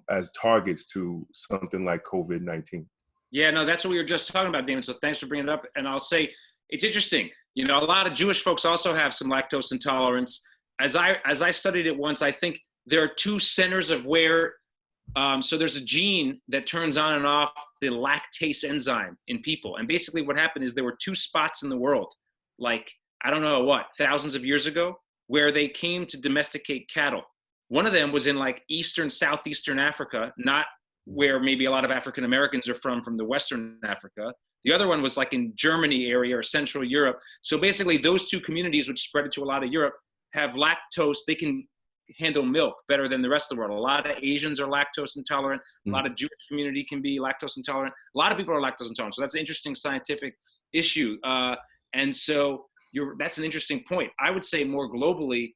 as targets to something like COVID-19. Yeah, no, that's what we were just talking about, Damon. So thanks for bringing it up. And I'll say it's interesting. A lot of Jewish folks also have some lactose intolerance. As I studied it once, I think there are two centers of where. So there's a gene that turns on and off the lactase enzyme in people. And basically what happened is there were two spots in the world, like, I don't know thousands of years ago, where they came to domesticate cattle. One of them was in like southeastern Africa, not where maybe a lot of African Americans are from the Western Africa. The other one was like in Germany area or Central Europe. So basically those two communities, which spread it to a lot of Europe, have lactose. They can handle milk better than the rest of the world. A lot of Asians are lactose intolerant. A lot of Jewish community can be lactose intolerant. A lot of people are lactose intolerant. So that's an interesting scientific issue. And so that's an interesting point. I would say more globally,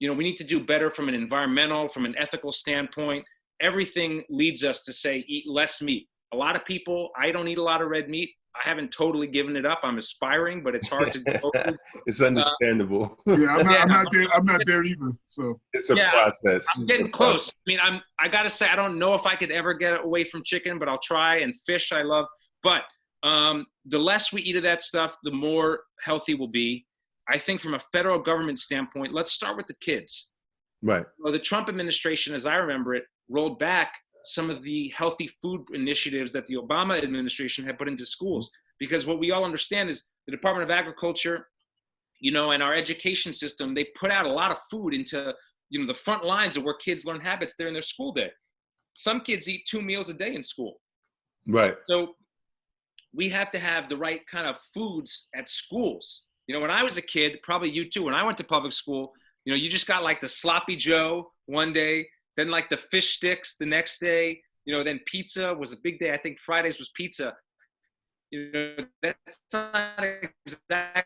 we need to do better from an environmental, from an ethical standpoint. Everything leads us to say, eat less meat. A lot of people, I don't eat a lot of red meat. I haven't totally given it up. I'm aspiring, but it's hard to do. It's understandable. I'm not there either. So it's a process. I'm getting close. I mean, I gotta say, I don't know if I could ever get away from chicken, but I'll try. And fish, I love. But the less we eat of that stuff, the more healthy we'll be. I think from a federal government standpoint, let's start with the kids. Right. The Trump administration, as I remember it, rolled back some of the healthy food initiatives that the Obama administration had put into schools. Because what we all understand is the Department of Agriculture, and our education system, they put out a lot of food into, the front lines of where kids learn habits there in their school day. Some kids eat 2 meals a day in school. Right. So we have to have the right kind of foods at schools. When I was a kid, probably you too, when I went to public school, you just got like the sloppy Joe one day, then like the fish sticks the next day, then pizza was a big day. I think Fridays was pizza. That's not exactly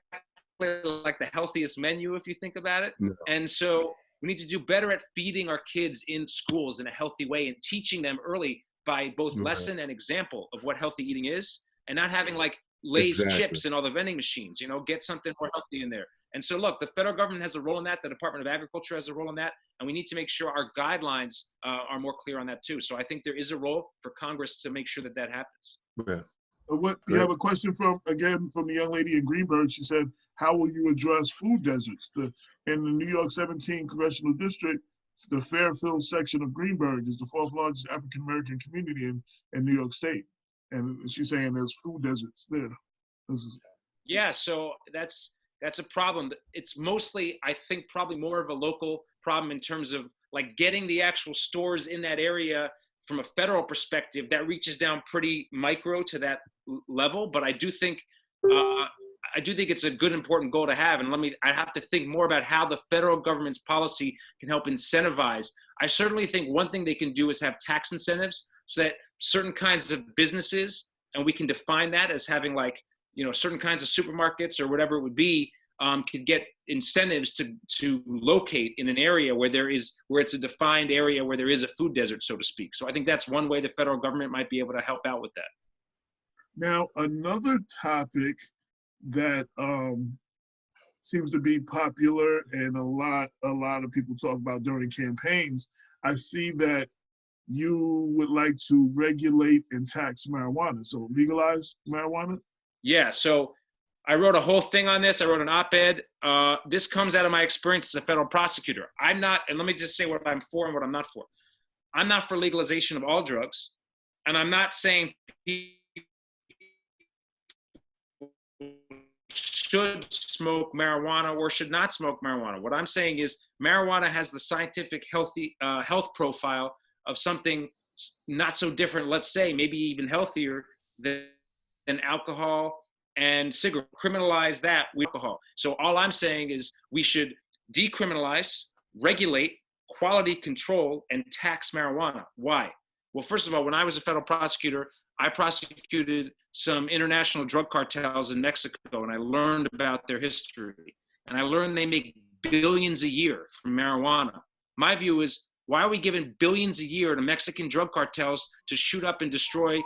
like the healthiest menu if you think about it. No. And so we need to do better at feeding our kids in schools in a healthy way and teaching them early by both lesson and example of what healthy eating is, and not having like Lay's chips and all the vending machines, get something more healthy in there. And so look, the federal government has a role in that. The Department of Agriculture has a role in that. And we need to make sure our guidelines are more clear on that too. So I think there is a role for Congress to make sure that happens. Yeah. You have a question from the young lady in Greenberg. She said, how will you address food deserts? In the New York 17 Congressional District, the Fairfield section of Greenberg is the 4th largest African-American community in New York State. And she's saying there's food deserts there. Yeah, so that's a problem. It's mostly, I think, probably more of a local problem in terms of like getting the actual stores in that area from a federal perspective. That reaches down pretty micro to that level. But I do think it's a good, important goal to have. And I have to think more about how the federal government's policy can help incentivize. I certainly think one thing they can do is have tax incentives so that certain kinds of businesses, and we can define that as having like, certain kinds of supermarkets or whatever it would be, could get incentives to locate in an area where it's a defined area where there is a food desert, so to speak. So I think that's one way the federal government might be able to help out with that. Now, another topic that seems to be popular and a lot of people talk about during campaigns, I see that you would like to regulate and tax marijuana, so legalize marijuana? Yeah, so I wrote a whole thing on this. I wrote an op-ed. This comes out of my experience as a federal prosecutor. I'm not, and let me just say what I'm for and what I'm not for. I'm not for legalization of all drugs, and I'm not saying people should smoke marijuana or should not smoke marijuana. What I'm saying is marijuana has the scientific health profile of something not so different, let's say, maybe even healthier than alcohol and cigarette. Criminalize that with alcohol. So all I'm saying is we should decriminalize, regulate, quality control, and tax marijuana. Why? Well, first of all, when I was a federal prosecutor, I prosecuted some international drug cartels in Mexico, and I learned about their history. And I learned they make billions a year from marijuana. My view is, why are we giving billions a year to Mexican drug cartels to shoot up and destroy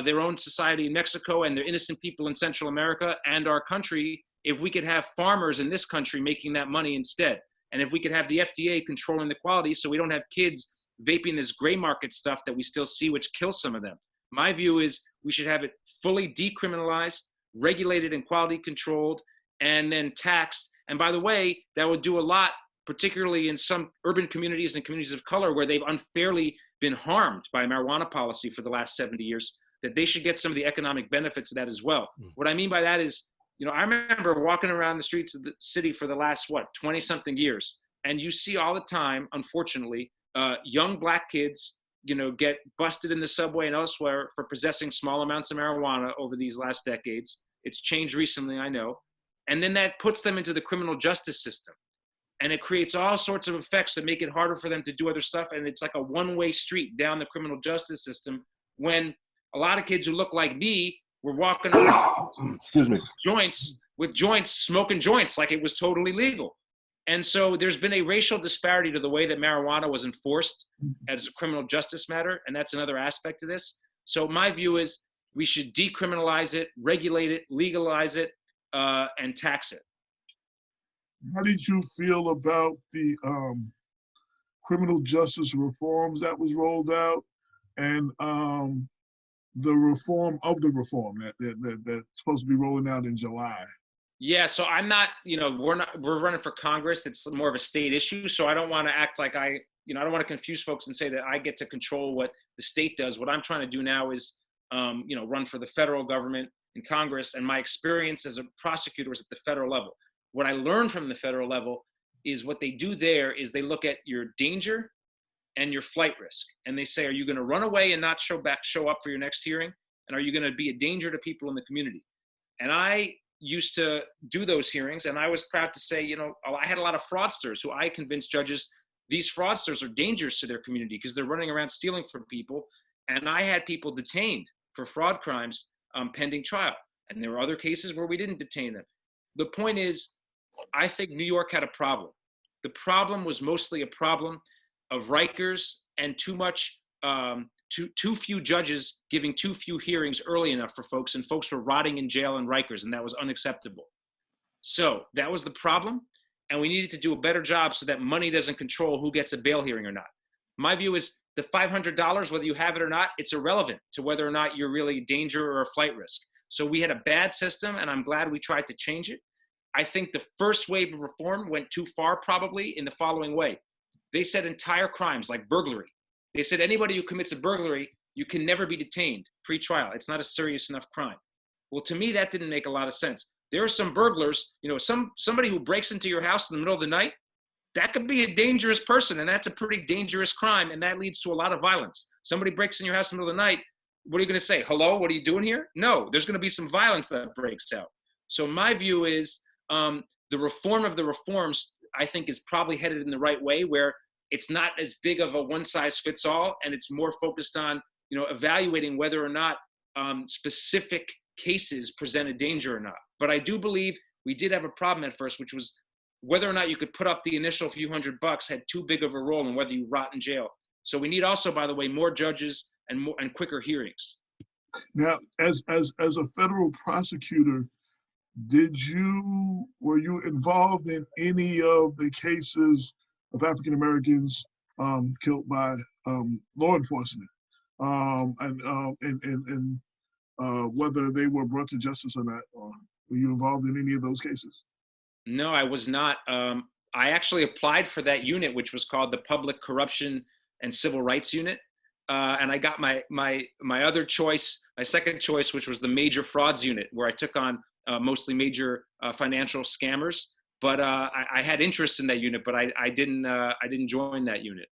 their own society in Mexico and their innocent people in Central America and our country, if we could have farmers in this country making that money instead? And if we could have the FDA controlling the quality so we don't have kids vaping this gray market stuff that we still see, which kills some of them. My view is we should have it fully decriminalized, regulated and quality controlled, and then taxed. And by the way, that would do a lot, particularly in some urban communities and communities of color where they've unfairly been harmed by marijuana policy for the last 70 years, that they should get some of the economic benefits of that as well. What I mean by that is, I remember walking around the streets of the city for the last, 20-something years, and you see all the time, unfortunately, young Black kids, get busted in the subway and elsewhere for possessing small amounts of marijuana over these last decades. It's changed recently, I know. And then that puts them into the criminal justice system. And it creates all sorts of effects that make it harder for them to do other stuff. And it's like a one-way street down the criminal justice system when a lot of kids who look like me were walking around with joints, smoking joints like it was totally legal. And so there's been a racial disparity to the way that marijuana was enforced as a criminal justice matter. And that's another aspect of this. So my view is we should decriminalize it, regulate it, legalize it, and tax it. How did you feel about the criminal justice reforms that was rolled out and the reform of the reform that's supposed to be rolling out in July? Yeah, so I'm not, we're running for Congress. It's more of a state issue. So I don't want to act like I don't want to confuse folks and say that I get to control what the state does. What I'm trying to do now is, run for the federal government in Congress. And my experience as a prosecutor was at the federal level. What I learned from the federal level is what they do there is they look at your danger and your flight risk. And they say, are you going to run away and not show up for your next hearing? And are you going to be a danger to people in the community? And I used to do those hearings, and I was proud to say, I had a lot of fraudsters who I convinced judges, these fraudsters are dangerous to their community because they're running around stealing from people. And I had people detained for fraud crimes pending trial. And there were other cases where we didn't detain them. The point is, I think New York had a problem. The problem was mostly a problem of Rikers and too few judges giving too few hearings early enough for folks, and folks were rotting in jail in Rikers, and that was unacceptable. So that was the problem, and we needed to do a better job so that money doesn't control who gets a bail hearing or not. My view is the $500, whether you have it or not, it's irrelevant to whether or not you're really a danger or a flight risk. So we had a bad system, and I'm glad we tried to change it. I think the first wave of reform went too far, probably in the following way. They said entire crimes like burglary. They said anybody who commits a burglary, you can never be detained pre-trial. It's not a serious enough crime. Well, to me, that didn't make a lot of sense. There are some burglars, somebody who breaks into your house in the middle of the night, that could be a dangerous person, and that's a pretty dangerous crime, and that leads to a lot of violence. Somebody breaks in your house in the middle of the night, what are you going to say? Hello, what are you doing here? No, there's going to be some violence that breaks out. So my view is the reform of the reforms, I think, is probably headed in the right way, where it's not as big of a one-size-fits-all, and it's more focused on, evaluating whether or not specific cases present a danger or not. But I do believe we did have a problem at first, which was whether or not you could put up the initial few $100 had too big of a role in whether you rot in jail. So we need also, by the way, more judges and quicker hearings. Now, as a federal prosecutor, were you involved in any of the cases of African Americans killed by law enforcement, and whether they were brought to justice or not? Or were you involved in any of those cases? No, I was not. I actually applied for that unit, which was called the Public Corruption and Civil Rights Unit. And I got my other choice, my second choice, which was the Major Frauds Unit, where I took on mostly major financial scammers. But I had interest in that unit, but I didn't join that unit.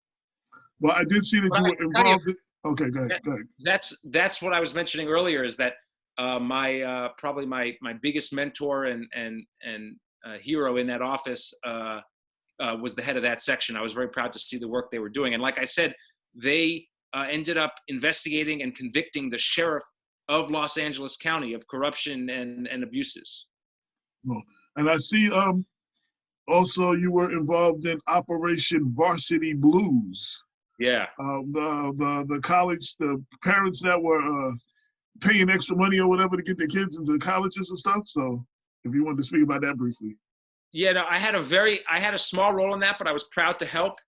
Well, I did see that you were involved. Okay, go ahead. That's what I was mentioning earlier, is that probably my biggest mentor and hero in that office was the head of that section. I was very proud to see the work they were doing. And like I said, they ended up investigating and convicting the sheriff of Los Angeles County of corruption and abuses. Well, and I see also you were involved in Operation Varsity Blues. Yeah. The college, the parents that were paying extra money or whatever to get their kids into colleges and stuff. So if you wanted to speak about that briefly. Yeah, no, I had a small role in that, but I was proud to help.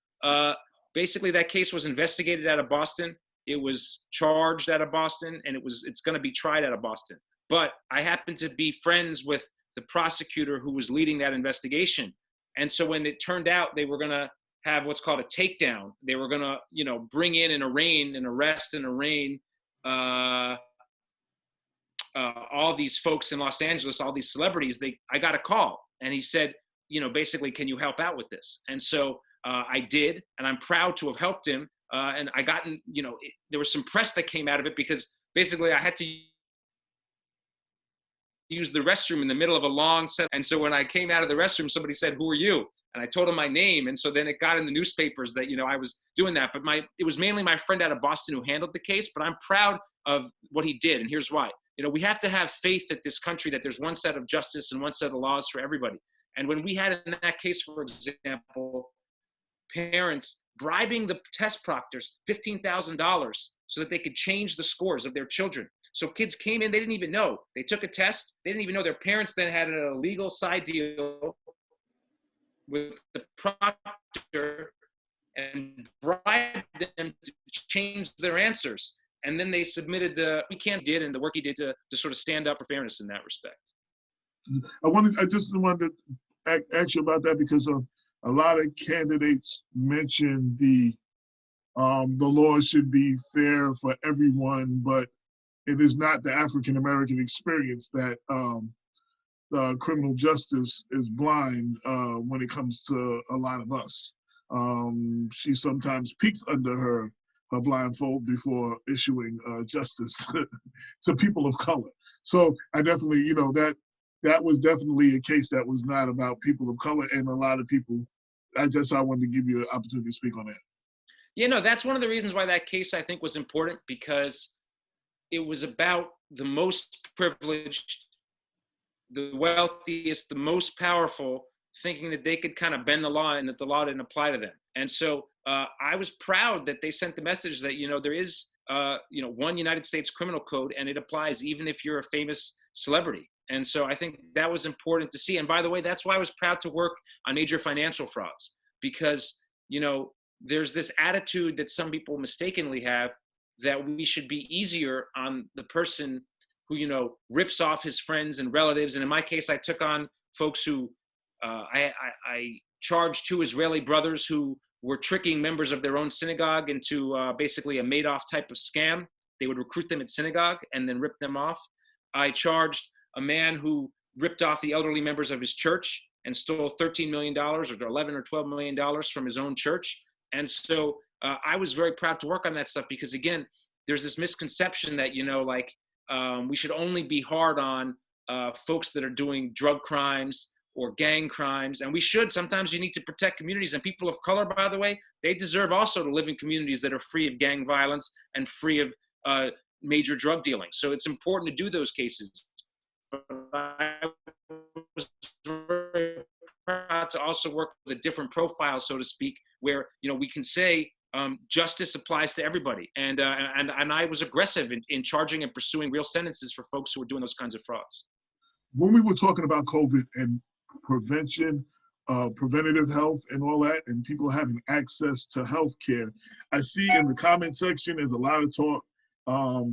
Basically, that case was investigated out of Boston. It was charged out of Boston, and it's going to be tried out of Boston. But I happened to be friends with the prosecutor who was leading that investigation. And so when it turned out they were going to have what's called a takedown, they were going to, bring in and arrest and arraign all these folks in Los Angeles, all these celebrities. I got a call, and he said, basically, can you help out with this? And so I did, and I'm proud to have helped him. And I gotten, there was some press that came out of it because basically I had to use the restroom in the middle of a long set. And so when I came out of the restroom, somebody said, "Who are you?" And I told him my name. And so then it got in the newspapers that, I was doing that. But it was mainly my friend out of Boston who handled the case, but I'm proud of what he did. And here's why. We have to have faith that this country, that there's one set of justice and one set of laws for everybody. And when we had in that case, for example, parents bribing the test proctors $15,000 so that they could change the scores of their children. So kids came in, they didn't even know. They took a test. They didn't even know their parents then had an illegal side deal with the proctor and bribed them to change their answers. And then they submitted the work he did to sort of stand up for fairness in that respect. I just wanted to ask you about that because a lot of candidates mention the law should be fair for everyone, but it is not the African American experience that criminal justice is blind when it comes to a lot of us. She sometimes peeks under her blindfold before issuing justice to people of color. So I definitely, that was definitely a case that was not about people of color, and a lot of people. I wanted to give you an opportunity to speak on that. That's one of the reasons why that case I think was important, because it was about the most privileged, the wealthiest, the most powerful, thinking that they could kind of bend the law and that the law didn't apply to them. And so I was proud that they sent the message that, there is, one United States criminal code, and it applies even if you're a famous celebrity. And so I think that was important to see. And by the way, that's why I was proud to work on major financial frauds, because, there's this attitude that some people mistakenly have that we should be easier on the person who, rips off his friends and relatives. And in my case, I took on folks who I charged 2 Israeli brothers who were tricking members of their own synagogue into basically a Madoff type of scam. They would recruit them at synagogue and then rip them off. I charged a man who ripped off the elderly members of his church and stole $13 million or $11 or $12 million from his own church. And so I was very proud to work on that stuff because, again, there's this misconception that, we should only be hard on folks that are doing drug crimes or gang crimes. And we should. Sometimes you need to protect communities. And people of color, by the way, they deserve also to live in communities that are free of gang violence and free of major drug dealing. So it's important to do those cases. but I was very proud to also work with a different profile, so to speak, where, you know, we can say justice applies to everybody. And I was aggressive in charging and pursuing real sentences for folks who were doing those kinds of frauds. When we were talking about COVID and prevention, preventative health and all that, and people having access to health care, I see in the comment section there's a lot of talk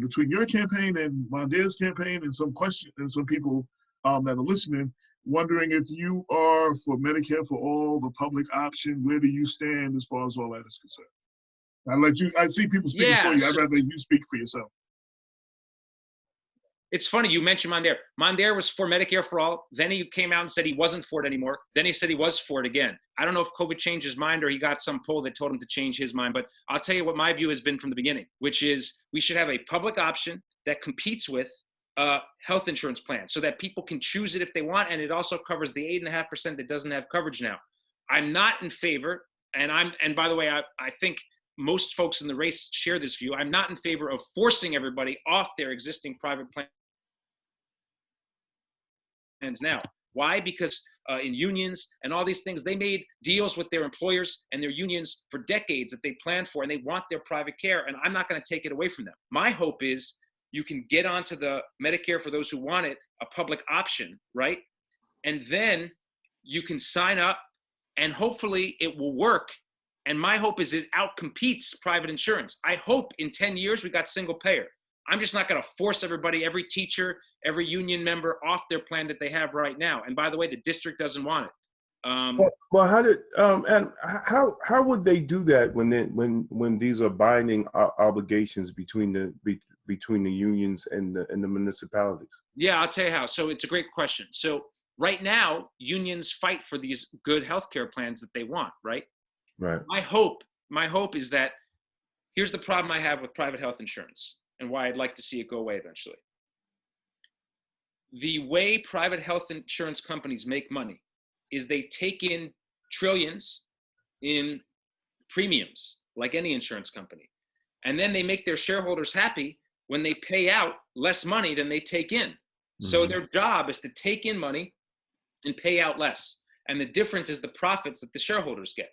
between your campaign and Mondare's campaign, and some questions and some people that are listening wondering if you are for Medicare for all, the public option. Where do you stand as far as all that is concerned? I see people speaking for you. I'd rather you speak for yourself. It's funny you mentioned Mondare. Mondare was for Medicare for all. Then he came out and said he wasn't for it anymore. Then he said he was for it again. I don't know if COVID changed his mind or he got some poll that told him to change his mind, but I'll tell you what my view has been from the beginning, which is we should have a public option that competes with health insurance plan so that people can choose it if they want, and it also covers the 8.5% that doesn't have coverage now. I'm not in favor, and by the way, I think most folks in the race share this view. I'm not in favor of forcing everybody off their existing private plans now. Why? Because in unions and all these things, they made deals with their employers and their unions for decades that they planned for, and they want their private care, and I'm not going to take it away from them. My hope is you can get onto the Medicare for those who want it, a public option, right? And then you can sign up and hopefully it will work. And my hope is it outcompetes private insurance. I hope in 10 years we got single payer. I'm just not going to force everybody, every teacher, every union member off their plan that they have right now. And by the way, the district doesn't want it. Well, how would they do that when these are binding obligations between the unions and the municipalities? Yeah, I'll tell you how. So it's a great question. So right now, unions fight for these good healthcare plans that they want, right? Right. My hope is that here's the problem I have with private health insurance and why I'd like to see it go away eventually. The way private health insurance companies make money is they take in trillions in premiums, like any insurance company. And then they make their shareholders happy when they pay out less money than they take in. Mm-hmm. So their job is to take in money and pay out less. And the difference is the profits that the shareholders get.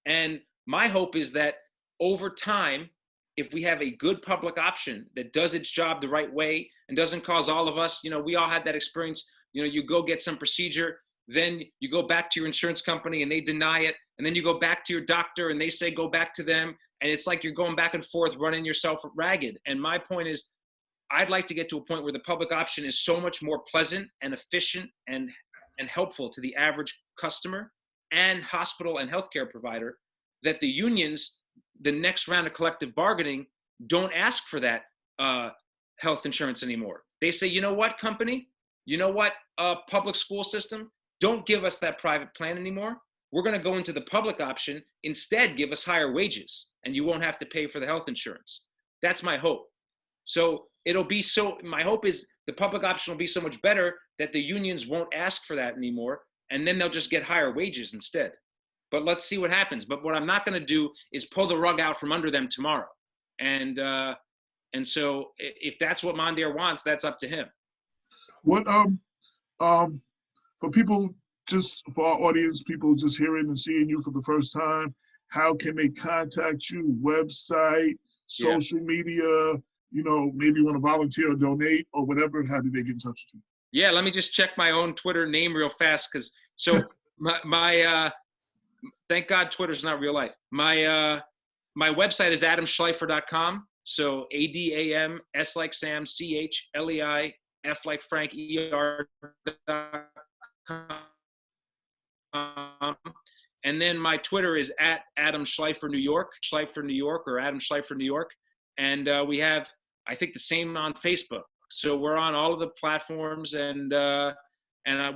And my hope is that over time, if we have a good public option that does its job the right way and doesn't cause all of us, we all had that experience, you go get some procedure, then you go back to your insurance company and they deny it. And then you go back to your doctor and they say, go back to them. And it's like you're going back and forth, running yourself ragged. And my point is, I'd like to get to a point where the public option is so much more pleasant and efficient and helpful to the average customer and hospital and healthcare provider that the unions, the next round of collective bargaining, don't ask for that health insurance anymore. They say, you know what, company? You know what, public school system? Don't give us that private plan anymore. We're going to go into the public option. Instead, give us higher wages, and you won't have to pay for the health insurance. That's my hope. So my hope is the public option will be so much better that the unions won't ask for that anymore, and then they'll just get higher wages instead. But let's see what happens. But what I'm not going to do is pull the rug out from under them tomorrow. And so if that's what Mondare wants, that's up to him. What for people, just for our audience, people just hearing and seeing you for the first time, how can they contact you? Website, social media, maybe you want to volunteer or donate or whatever. How do they get in touch with you? Yeah, let me just check my own Twitter name real fast. my thank God Twitter's not real life. My website is adamschleifer.com. So ADAM, S like Sam, CHLEI, F like Frank, ER.com. And then my Twitter is at Adam Schleifer New York, Schleifer New York, or Adam Schleifer New York. And we have, I think, the same on Facebook. So we're on all of the platforms, and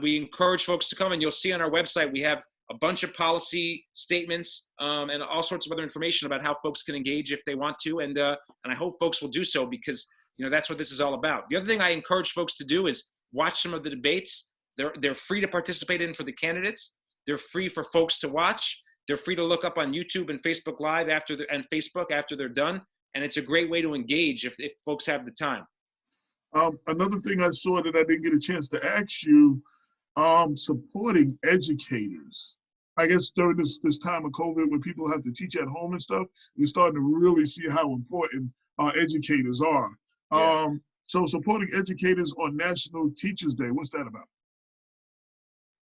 we encourage folks to come. And you'll see on our website we have a bunch of policy statements and all sorts of other information about how folks can engage if they want to. And I hope folks will do so, because that's what this is all about. The other thing I encourage folks to do is watch some of the debates. They're free to participate in for the candidates. They're free for folks to watch. They're free to look up on YouTube and Facebook Live and Facebook after they're done. And it's a great way to engage if folks have the time. Another thing I saw that I didn't get a chance to ask you, supporting educators. I guess during this time of COVID, when people have to teach at home and stuff, we're starting to really see how important our educators are. Yeah. So supporting educators on National Teachers Day, what's that about?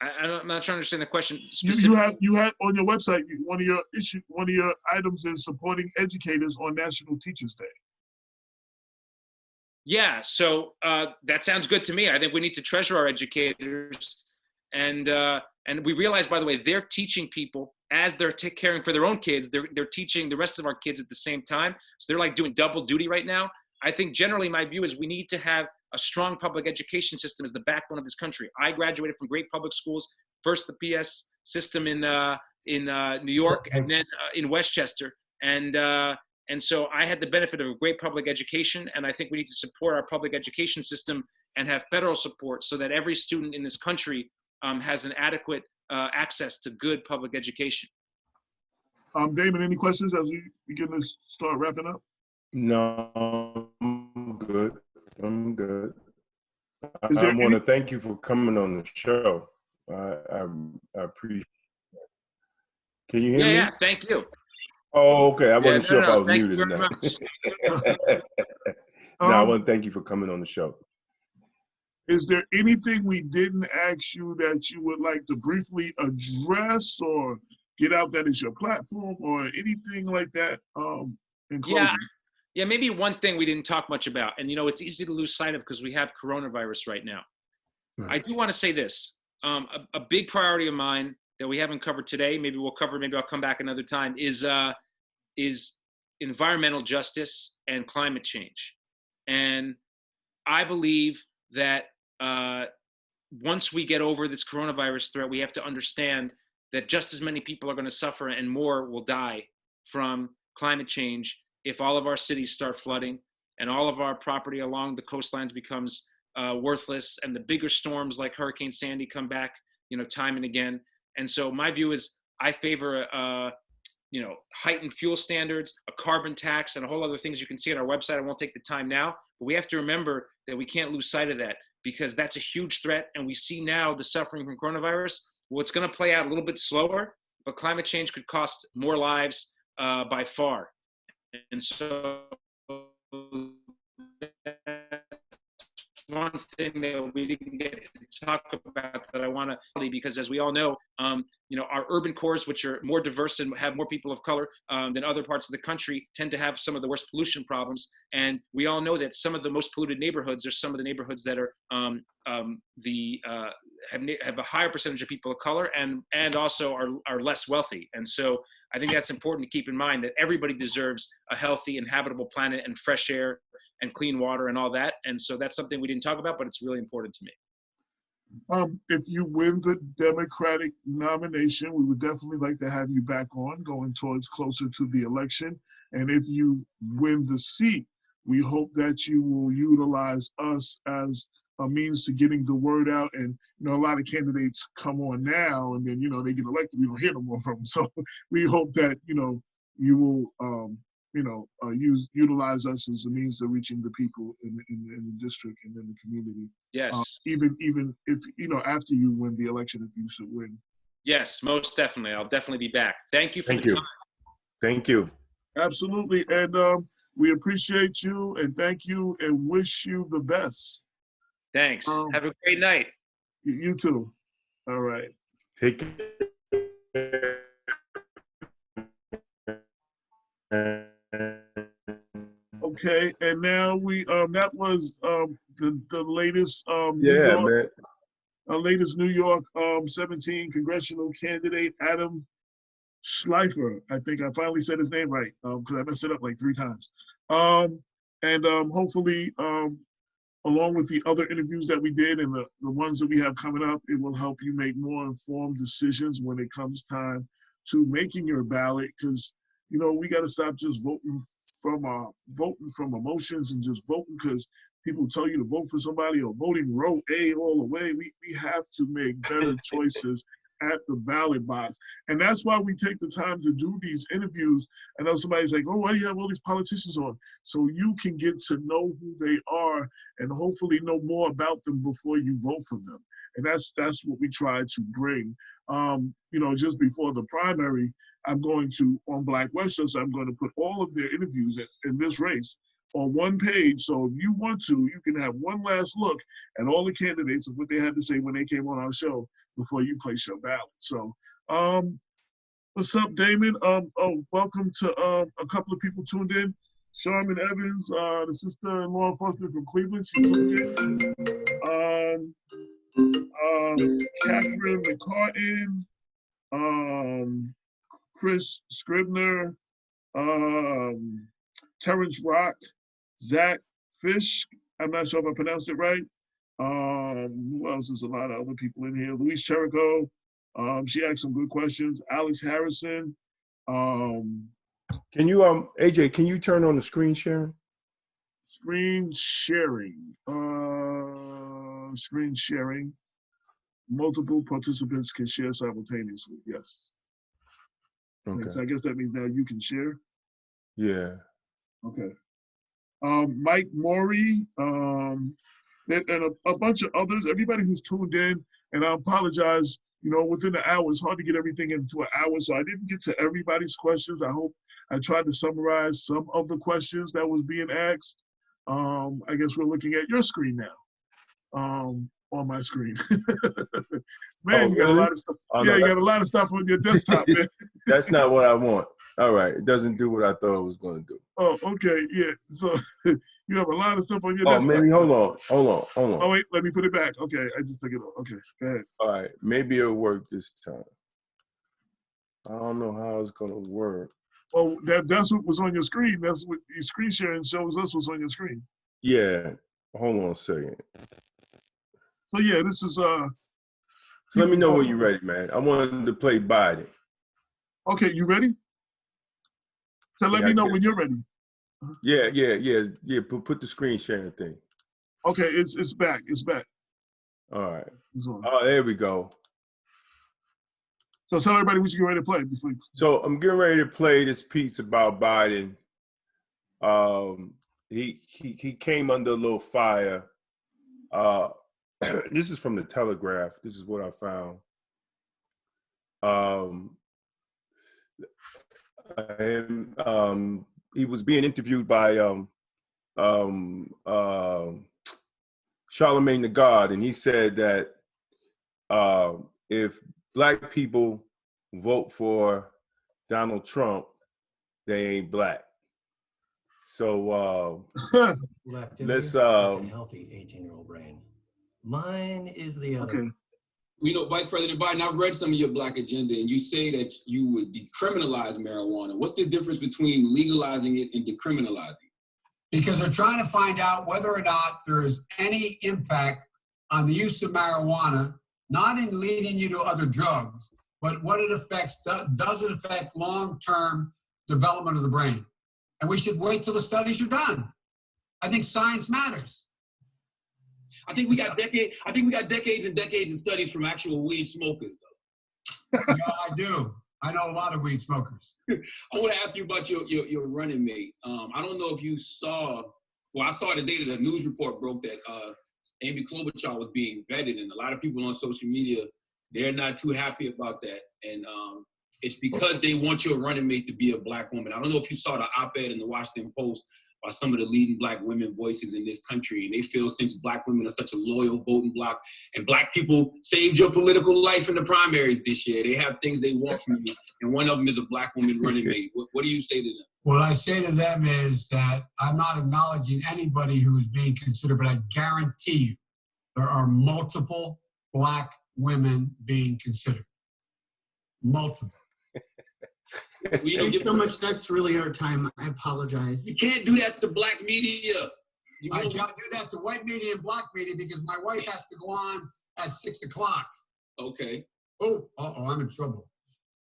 I'm not trying to understand the question specifically. You have on your website, one of your items is supporting educators on National Teachers Day. Yeah, so that sounds good to me. I think we need to treasure our educators, and we realize, by the way, they're teaching people as they're caring for their own kids. They're teaching the rest of our kids at the same time. So they're like doing double duty right now. I think generally my view is we need to have a strong public education system as the backbone of this country. I graduated from great public schools, first the PS system in New York, and then in Westchester, and so I had the benefit of a great public education, and I think we need to support our public education system and have federal support so that every student in this country has an adequate access to good public education. Damon, any questions as we begin to start wrapping up? No, I'm good. I'm good. I want to thank you for coming on the show. I appreciate it. Can you hear me? Yeah, thank you. Oh, okay. I wasn't sure if I was thank muted you or very not. much. No, I want to thank you for coming on the show. Is there anything we didn't ask you that you would like to briefly address or get out that is your platform or anything like that in closing? Yeah, maybe one thing we didn't talk much about, and it's easy to lose sight of because we have coronavirus right now. I do want to say this. A big priority of mine that we haven't covered today, maybe I'll come back another time, is environmental justice and climate change. And I believe that once we get over this coronavirus threat, we have to understand that just as many people are going to suffer and more will die from climate change if all of our cities start flooding and all of our property along the coastlines becomes worthless, and the bigger storms like Hurricane Sandy come back, time and again. And so my view is I favor, heightened fuel standards, a carbon tax, and a whole other things you can see on our website. I won't take the time now, but we have to remember that we can't lose sight of that because that's a huge threat. And we see now the suffering from coronavirus. Well, it's going to play out a little bit slower, but climate change could cost more lives by far. And so one thing that we didn't get to talk about that I want to, because as we all know, our urban cores, which are more diverse and have more people of color than other parts of the country, tend to have some of the worst pollution problems. And we all know that some of the most polluted neighborhoods are some of the neighborhoods that are have a higher percentage of people of color and also are less wealthy. And so I think that's important to keep in mind, that everybody deserves a healthy and habitable planet and fresh air and clean water and all that. And so that's something we didn't talk about, but it's really important to me. If you win the Democratic nomination, we would definitely like to have you back on going towards closer to the election. And if you win the seat, we hope that you will utilize us as a means to getting the word out. And, a lot of candidates come on now and then, they get elected, we don't hear no more from them. So we hope that, you will, utilize us as a means of reaching the people in the district and in the community. Yes. Even if, after you win the election, if you should win. Yes, most definitely. I'll definitely be back. Thank you for the time. Thank you. Absolutely. And we appreciate you and thank you and wish you the best. Thanks. Have a great night. You too. All right. Take care. Okay, and now we that was the latest latest New York 17 congressional candidate Adam Schleifer. I think I finally said his name right because I messed it up like 3 times. And hopefully along with the other interviews that we did and the ones that we have coming up, it will help you make more informed decisions when it comes time to making your ballot, because we got to stop just voting from emotions and just voting because people tell you to vote for somebody or voting row A all the way. We have to make better choices at the ballot box. And that's why we take the time to do these interviews. I know somebody's like, oh, why do you have all these politicians on? So you can get to know who they are and hopefully know more about them before you vote for them. And that's what we try to bring. You know, just before the primary, I'm going to, on Black Westchester, I'm going to put all of their interviews in this race on one page. So if you want to, you can have one last look at all the candidates and what they had to say when they came on our show before you place your ballot. So what's up, Damon? Welcome to a couple of people tuned in. Sharman Evans, the sister in law enforcement from Cleveland, she's tuned in. Catherine McCartan, Chris Scribner, Terrence Rock, Zach Fish, I'm not sure if I pronounced it right. Who else? There's a lot of other people in here. Louise Cherico, she asked some good questions. Alex Harrison. Can you, AJ, can you turn on the screen sharing? Screen sharing. Screen sharing. Multiple participants can share simultaneously. Yes. Okay. So I guess that means now you can share. Yeah. Okay. Mike Morey, and a bunch of others, everybody who's tuned in, and I apologize, you know, within an hour, it's hard to get everything into an hour, so I didn't get to everybody's questions. I hope I tried to summarize some of the questions that was being asked. I guess we're looking at your screen now, on my screen. Man, you got a lot of stuff. Oh, yeah, no, you got a lot of stuff on your desktop, man. That's not what I want. All right, it doesn't do what I thought it was going to do. Oh, okay, yeah. So you have a lot of stuff on your desktop. Oh, maybe hold on. Oh, wait, let me put it back. Okay, I just took it off. Okay, go ahead. All right, maybe it'll work this time. I don't know how it's going to work. Oh, that's what was on your screen. That's what your screen sharing shows us what's on your screen. Yeah, hold on a second. So yeah, this is So let me know when you're ready, man. I wanted to play Biden. Okay, you ready? So let me know when you're ready. Yeah. Put the screen sharing thing. Okay, it's back. It's back. All right. Oh, there we go. So tell everybody what you're ready to play before you... So I'm getting ready to play this piece about Biden. He came under a little fire. This is from the Telegraph. This is what I found. He was being interviewed by Charlemagne the God, and he said that if Black people vote for Donald Trump, they ain't Black. So let's a healthy 18-year-old brain. Mine is the other. Okay. You know, Vice President Biden, I've read some of your Black agenda, and you say that you would decriminalize marijuana. What's the difference between legalizing it and decriminalizing? Because they're trying to find out whether or not there is any impact on the use of marijuana, not in leading you to other drugs, but what it affects. Does it affect long-term development of the brain? And we should wait till the studies are done. I think science matters. I think we got decades and decades of studies from actual weed smokers, though. Yeah, I do. I know a lot of weed smokers. I want to ask you about your running mate. I don't know if you saw. Well, I saw the day that a news report broke that Amy Klobuchar was being vetted, and a lot of people on social media, they're not too happy about that. And it's because they want your running mate to be a Black woman. I don't know if you saw the op-ed in the Washington Post by some of the leading Black women voices in this country. And they feel since Black women are such a loyal voting bloc and Black people saved your political life in the primaries this year, they have things they want from you. And one of them is a Black woman running mate. What do you say to them? What I say to them is that I'm not acknowledging anybody who is being considered, but I guarantee you there are multiple Black women being considered. Multiple. Thank you so much. That's really our time. I apologize. You can't do that to Black media. I can't do that to white media and Black media because my wife has to go on at 6 o'clock. Okay. Oh, I'm in trouble.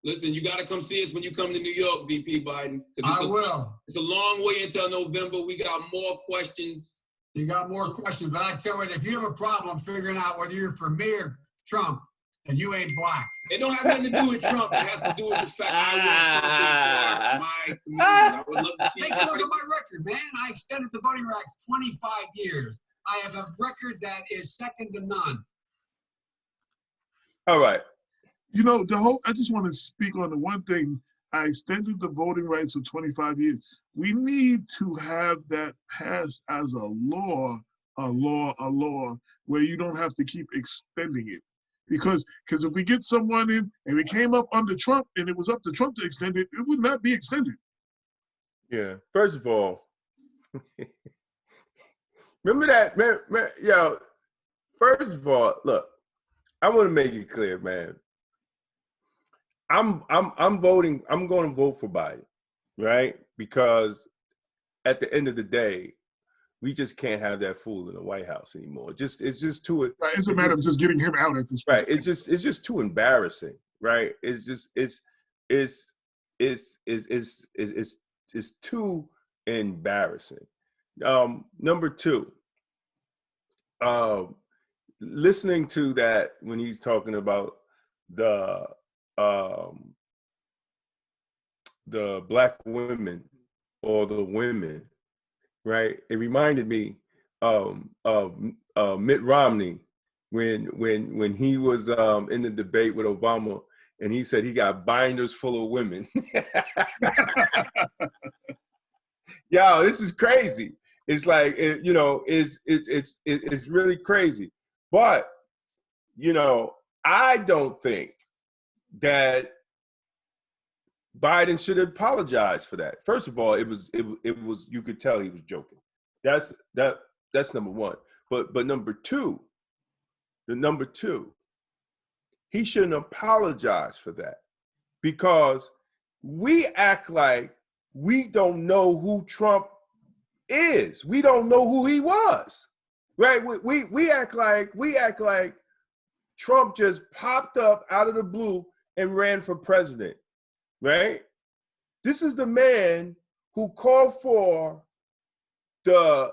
Listen, you got to come see us when you come to New York, VP Biden. I will. It's a long way until November. We got more questions. You got more questions, but I tell you, if you have a problem figuring out whether you're for me or Trump, and you ain't black. It don't have nothing to do with Trump. It has to do with the fact I want something for my community. I would love to see. Take a look at my record, man. I extended the voting rights 25 years. I have a record that is second to none. All right. You know, I just want to speak on the one thing. I extended the voting rights for 25 years. We need to have that passed as a law, where you don't have to keep extending it. Because if we get someone in and it came up under Trump and it was up to Trump to extend it, it would not be extended. Yeah. First of all, remember that, man, yo. First of all, look, I want to make it clear, man. I'm voting. I'm going to vote for Biden, right? Because at the end of the day, we just can't have that fool in the White House anymore. It's just too. Right. It's a matter of just getting him out at this point. Right. It's just too embarrassing. Right. It's too embarrassing. Number two, listening to that when he's talking about the black women or the women, right? It reminded me of Mitt Romney when he was in the debate with Obama, and he said he got binders full of women. Yo, this is crazy. It's like it's really crazy. But I don't think that Biden should apologize for that. First of all, it was you could tell he was joking. That's number one. But number two, he shouldn't apologize for that, because we act like we don't know who Trump is. We don't know who he was, right? We act like Trump just popped up out of the blue and ran for president, right? This is the man who called for the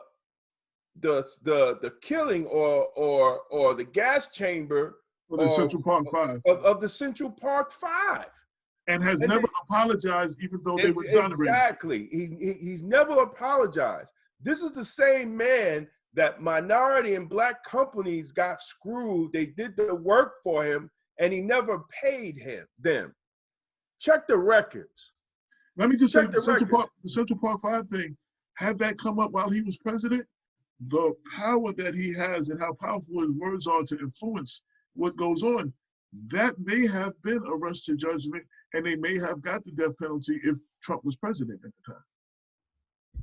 killing or the gas chamber for the Central Park Five of the Central Park Five, and has never apologized, even though they were exonerated. Exactly, he's never apologized. This is the same man that minority and black companies got screwed. They did the work for him, and he never paid them. Check the records. Let me just say, the Central Park Five thing, had that come up while he was president, the power that he has and how powerful his words are to influence what goes on, that may have been a rush to judgment, and they may have got the death penalty if Trump was president at the time.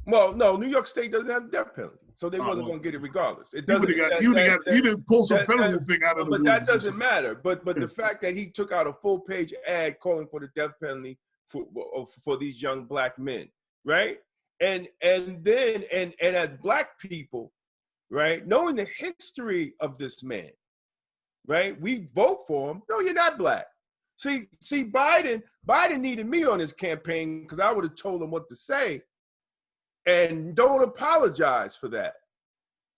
Well, no, New York State doesn't have the death penalty, so they wasn't going to get it regardless. It doesn't. He didn't pull some federal thing out of the. But that doesn't matter. But the fact that he took out a full-page ad calling for the death penalty for these young black men, right? And as black people, right, knowing the history of this man, right, we vote for him. No, you're not black. See, Biden needed me on his campaign because I would have told him what to say. And don't apologize for that.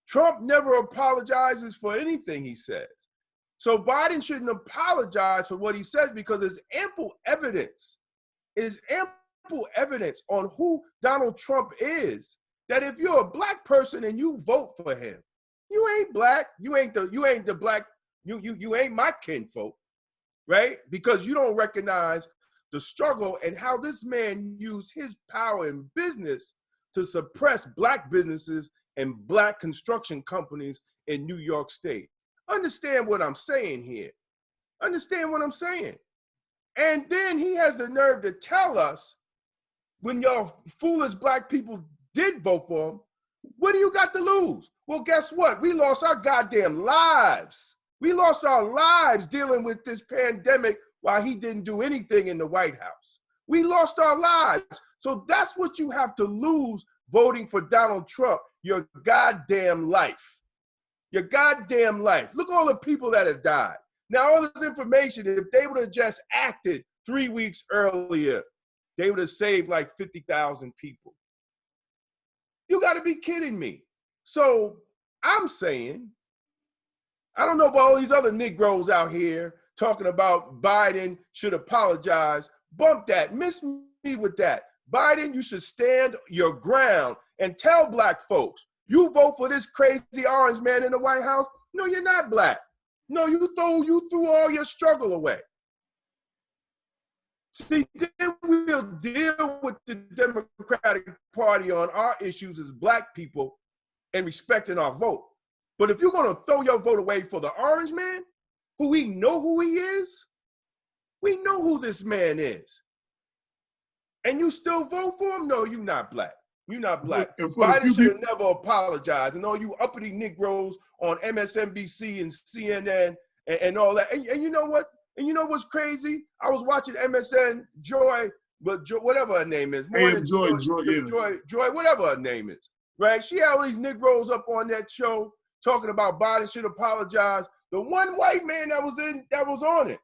Trump never apologizes for anything he says. So Biden shouldn't apologize for what he says, because there's ample evidence on who Donald Trump is, that if you're a black person and you vote for him, you ain't black. You ain't the black. You ain't my kinfolk, right? Because you don't recognize the struggle and how this man used his power in business to suppress black businesses and black construction companies in New York State. Understand what I'm saying here. Understand what I'm saying. And then he has the nerve to tell us, when y'all foolish black people did vote for him, what do you got to lose? Well, guess what? We lost our goddamn lives. We lost our lives dealing with this pandemic while he didn't do anything in the White House. We lost our lives. So that's what you have to lose voting for Donald Trump, your goddamn life. Your goddamn life. Look at all the people that have died. Now, all this information, if they would have just acted 3 weeks earlier, they would have saved like 50,000 people. You got to be kidding me. So I'm saying, I don't know about all these other Negroes out here talking about Biden should apologize. Bump that, miss me with that. Biden, you should stand your ground and tell black folks, you vote for this crazy orange man in the White House. No, you're not black. No, you threw all your struggle away. See, then we'll deal with the Democratic Party on our issues as black people and respecting our vote. But if you're going to throw your vote away for the orange man, who we know who he is, we know who this man is, and you still vote for him? No, you're not black. You're not black. Biden should have never apologized. And all you uppity Negroes on MSNBC and CNN and all that. And you know what? And you know what's crazy? I was watching MSN Joy, whatever her name is. Joy, whatever her name is. Right? She had all these Negroes up on that show talking about Biden should apologize. The one white man that was on it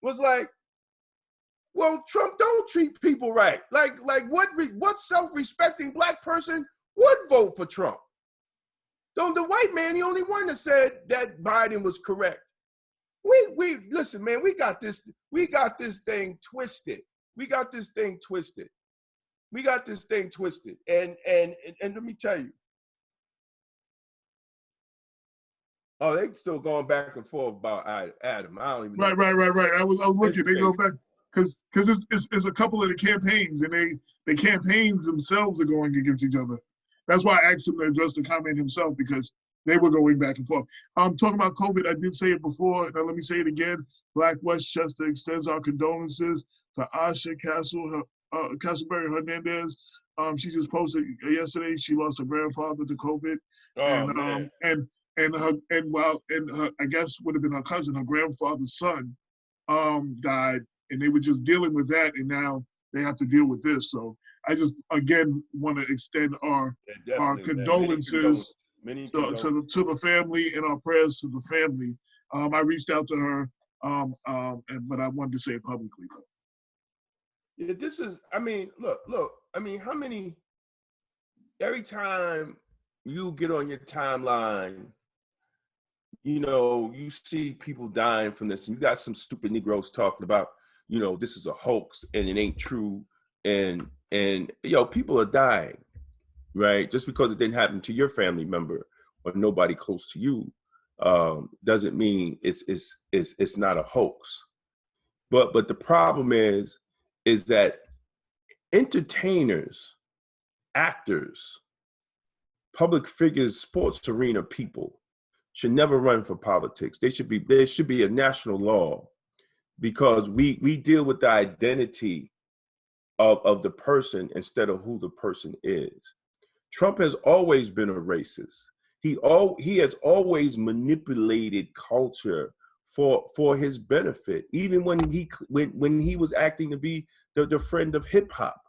was like, well, Trump don't treat people right. Like what self-respecting black person would vote for Trump? Though the white man, the only one that said that Biden was correct. We listen, man, we got this thing twisted. And let me tell you. Oh, they still going back and forth about Adam. I don't even know. Right. I was looking. They go back because it's a couple of the campaigns, and the campaigns themselves are going against each other. That's why I asked him to address the comment himself, because they were going back and forth. Talking about COVID, I did say it before. Now let me say it again. Black Westchester extends our condolences to Asha Castleberry Hernandez. She just posted yesterday. She lost her grandfather to COVID, and her I guess would have been her cousin, her grandfather's son, died, and they were just dealing with that, and now they have to deal with this. So I just again want to extend our condolences to the family and our prayers to the family. I reached out to her, but I wanted to say it publicly. Yeah, this is. I mean, look. I mean, how many? Every time you get on your timeline, you know, you see people dying from this, and you got some stupid Negroes talking about, you know, this is a hoax and it ain't true, and people are dying, right? Just because it didn't happen to your family member or nobody close to you, doesn't mean it's not a hoax. But the problem is that entertainers, actors, public figures, sports arena people should never run for politics. There should be a national law, because we deal with the identity of the person instead of who the person is. Trump has always been a racist. He has always manipulated culture for his benefit, even when he was acting to be the friend of hip hop,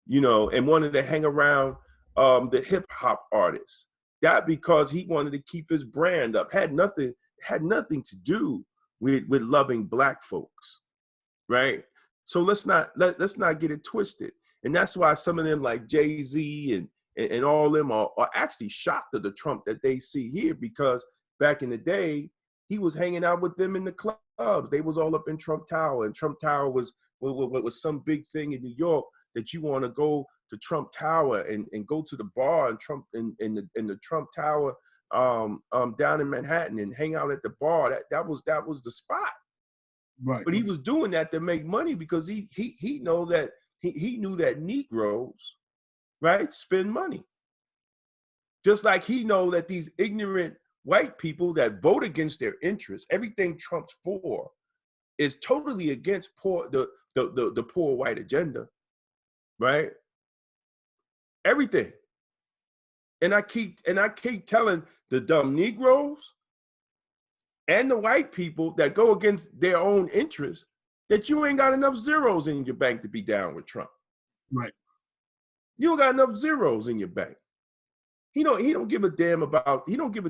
you know, and wanted to hang around the hip hop artists. That because he wanted to keep his brand up. Had nothing to do with loving black folks, right? So let's not get it twisted. And that's why some of them like Jay-Z and all of them are actually shocked at the Trump that they see here, because back in the day, he was hanging out with them in the clubs. They was all up in Trump Tower, and Trump Tower was some big thing in New York that you want to go to Trump Tower and go to the bar and Trump in the Trump Tower down in Manhattan and hang out at the bar. That was the spot. Right. But he was doing that to make money, because he knew that Negroes, right, spend money. Just like he know that these ignorant white people that vote against their interests, everything Trump's for is totally against the poor white agenda, right? Everything. And I keep telling the dumb Negroes and the white people that go against their own interests that you ain't got enough zeros in your bank to be down with Trump. Right. You don't got enough zeros in your bank. He don't give a damn about you. He don't give a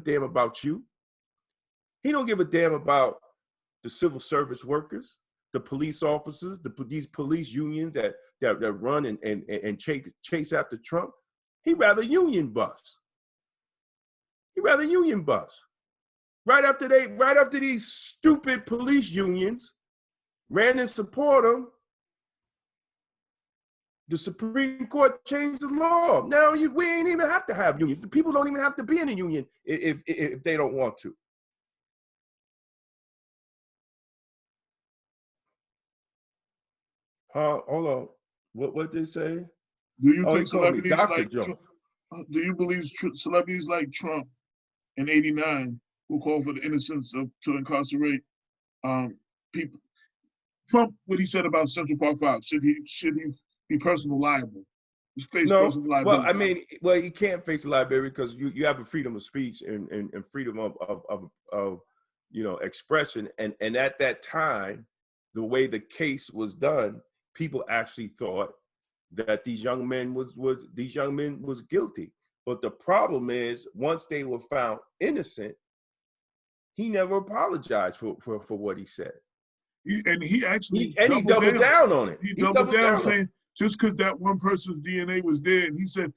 damn about the civil service workers, the police officers, these police unions that run and chase after Trump. He'd rather union bust. Right after these stupid police unions ran in support of them, the Supreme Court changed the law. Now we ain't even have to have unions. The people don't even have to be in a union if they don't want to. Hold on. What they say? Do you think he called me celebrities Dr. like Joe. Trump, do you believe celebrities like Trump in '89 who called for the innocence to incarcerate people? Trump, what he said about Central Park 5, should he be personally liable? Face personal liability. Well, I mean, he can't face liability because you have a freedom of speech and freedom of expression. And at that time, the way the case was done, people actually thought that these young men was guilty. But the problem is, once they were found innocent, he never apologized for what he said. He doubled down on it. He doubled down saying just because that one person's DNA was there, and he said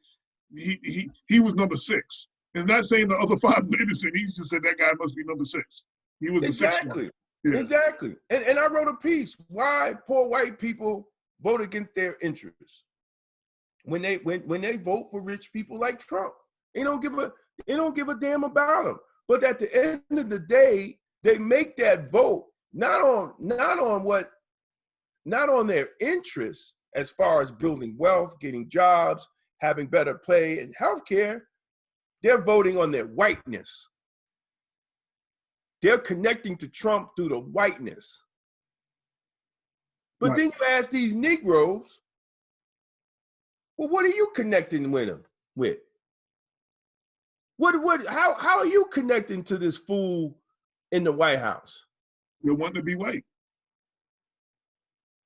he was number 6. And not saying the other 5 were innocent. He just said that guy must be number 6. He was the 6th one. Yeah. Exactly. And I wrote a piece why poor white people vote against their interests when they vote for rich people like Trump. They don't give a damn about them. But at the end of the day, they make that vote not on their interests as far as building wealth, getting jobs, having better pay and healthcare. They're voting on their whiteness. They're connecting to Trump through the whiteness. But then you ask these Negroes, well, what are you connecting with them with? How are you connecting to this fool in the White House? They want to be white.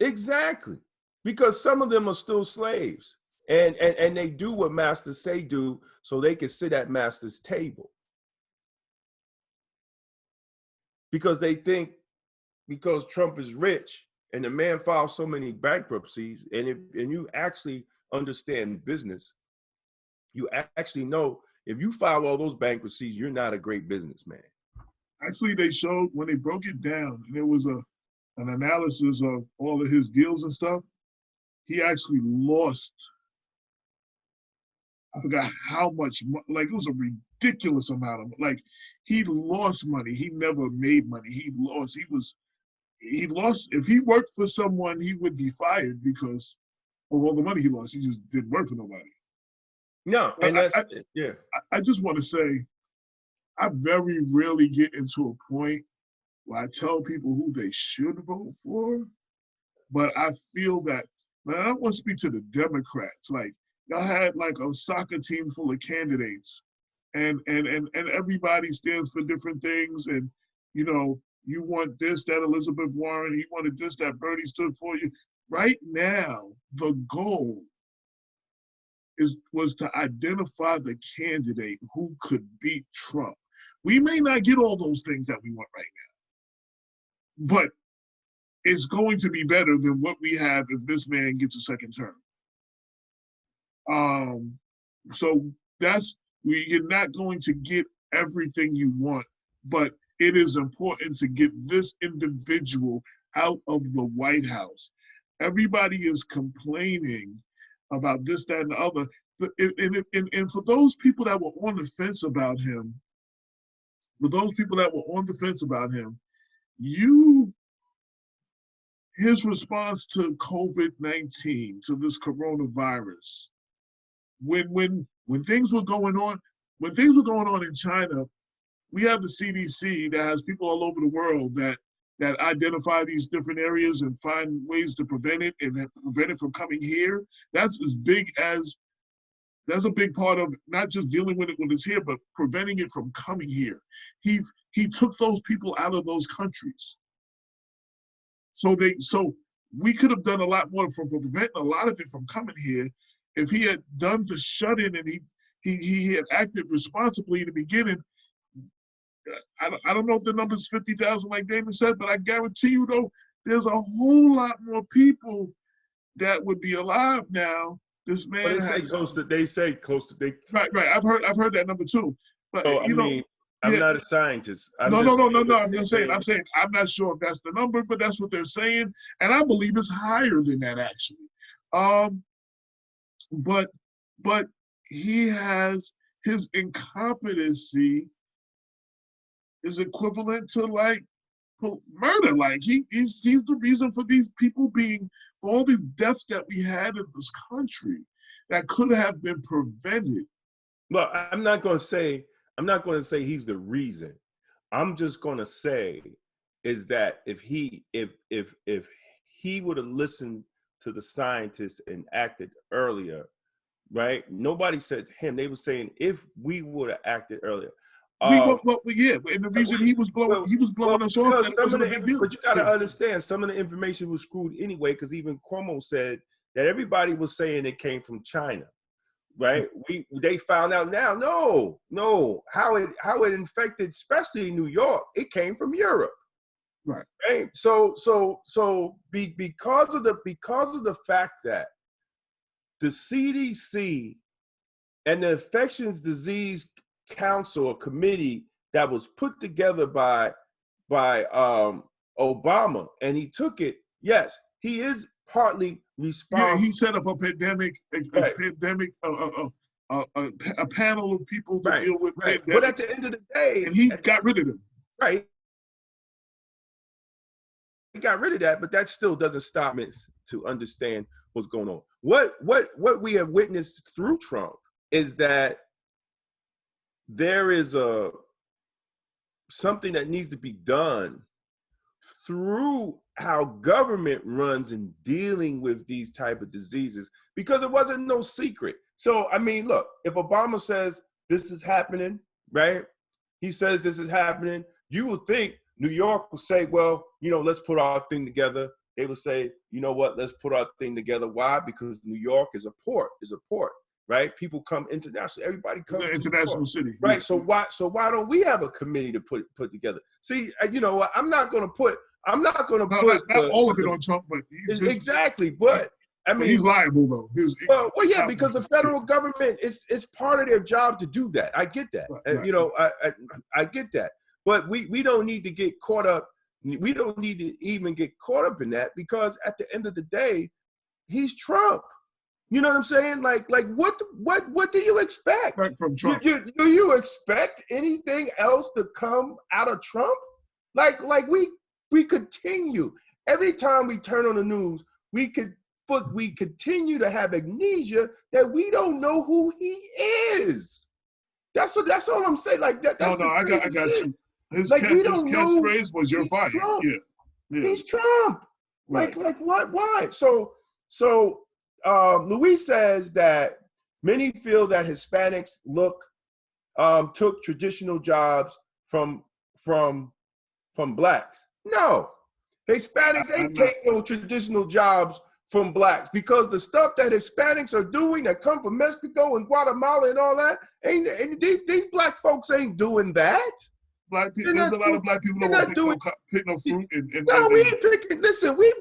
Exactly. Because some of them are still slaves. And they do what masters say do so they can sit at master's table. Because they think because Trump is rich and the man filed so many bankruptcies, and you actually understand business, you actually know if you file all those bankruptcies, you're not a great businessman. Actually, they showed when they broke it down, and there was an analysis of all of his deals and stuff, he actually lost, I forgot how much, like it was a ridiculous amount of, like he lost money. He never made money. He lost, if he worked for someone, he would be fired because of all the money he lost. He just didn't work for nobody. No, and I just want to say, I very rarely get into a point where I tell people who they should vote for, but I feel that, I don't want to speak to the Democrats. Like, y'all had like a soccer team full of candidates, and everybody stands for different things, and you want this, that Elizabeth Warren, he wanted this, that Bernie stood for you. Right now, the goal was to identify the candidate who could beat Trump. We may not get all those things that we want right now, but it's going to be better than what we have if this man gets a second term. So you're not going to get everything you want, but it is important to get this individual out of the White House. Everybody is complaining about this, that, and the other. And for those people that were on the fence about him, his response to COVID-19, to this coronavirus, when things were going on in China, we have the CDC that has people all over the world that identify these different areas and find ways to prevent it and prevent it from coming here. That's a big part of not just dealing with it when it's here, but preventing it from coming here. He took those people out of those countries. So we could have done a lot more for preventing a lot of it from coming here if he had done the shut-in and he had acted responsibly in the beginning. I don't know if the number's 50,000 like Damon said, but I guarantee you though, there's a whole lot more people that would be alive now. This man they say close to. Right. I've heard that number too. But I'm not a scientist. No. I'm just saying. I'm not sure if that's the number, but that's what they're saying, and I believe it's higher than that actually. But he has his incompetency is equivalent to like murder. Like he's the reason for these people for all these deaths that we had in this country that could have been prevented. Well, I'm not going to say he's the reason. I'm just going to say is that if he would have listened to the scientists and acted earlier, right? Nobody said him. They were saying if we would have acted earlier. And the reason he was blowing us off. But you got to understand, some of the information was screwed anyway, because even Cuomo said that everybody was saying it came from China, right? They found out now, no, how it infected, especially New York, it came from Europe, right? So because of the fact that the CDC and the Infectious Disease Council or committee that was put together by Obama, and he took it. Yes, he is partly responsible. Yeah, he set up a panel of people to deal with pandemics. But at the end of the day, and he got rid of them. Right. He got rid of that, but that still doesn't stop me to understand what's going on. What we have witnessed through Trump is that there is something that needs to be done through how government runs in dealing with these type of diseases, because it wasn't no secret. So, I mean, look, if Obama says this is happening, right? He says this is happening, you would think New York will say, well, let's put our thing together. They would say, you know what, let's put our thing together. Why? Because New York is a port, right? People come internationally. Everybody comes to international city, right? So why don't we have a committee to put together? See, I'm not going to put not all of it on Trump, but exactly. But I mean, he's liable though. Well, yeah, because the federal government is part of their job to do that. I get that. Right. I get that. But we don't need to get caught up. We don't need to even get caught up in that, because at the end of the day, he's Trump. You know what I'm saying? Like what do you expect from Trump? Do you expect anything else to come out of Trump? Like we continue every time we turn on the news, we continue to have amnesia that we don't know who he is. That's all I'm saying. Like that. That's I got you. His catchphrase was "You're fired." Yeah. He's Trump. Right. Like what? Why? So Luis says that many feel that Hispanics took traditional jobs from blacks. No, Hispanics ain't take no traditional jobs from blacks, because the stuff that Hispanics are doing that come from Mexico and Guatemala and all that, ain't these black folks ain't doing that. Black people, there's a lot of black people that don't pick no fruit. We ain't picking. Listen, we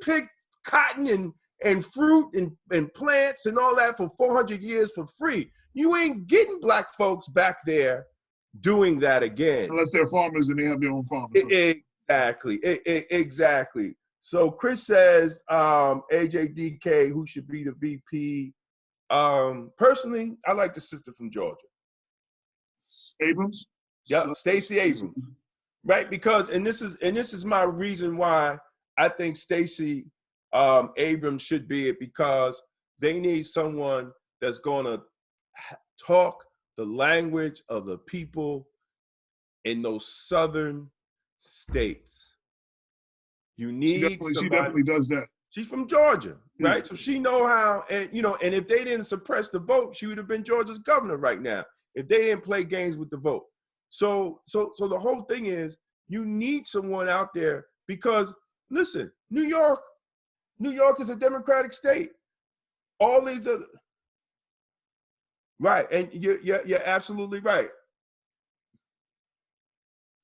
pick cotton and fruit and plants and all that for 400 years for free. You ain't getting black folks back there doing that again. Unless they're farmers and they have their own farms. Exactly. So Chris says, AJDK, who should be the VP? Personally, I like the sister from Georgia. Abrams? Yep, Stacey Abrams. Right, because and this is my reason why I think Stacey Abrams should be it, because they need someone that's going to talk the language of the people in those southern states. You need she definitely does that. She's from Georgia, right? So she know how, and and if they didn't suppress the vote, she would have been Georgia's governor right now if they didn't play games with the vote. So the whole thing is, you need someone out there, because listen, New York is a Democratic state. All these other, right, and you're absolutely right.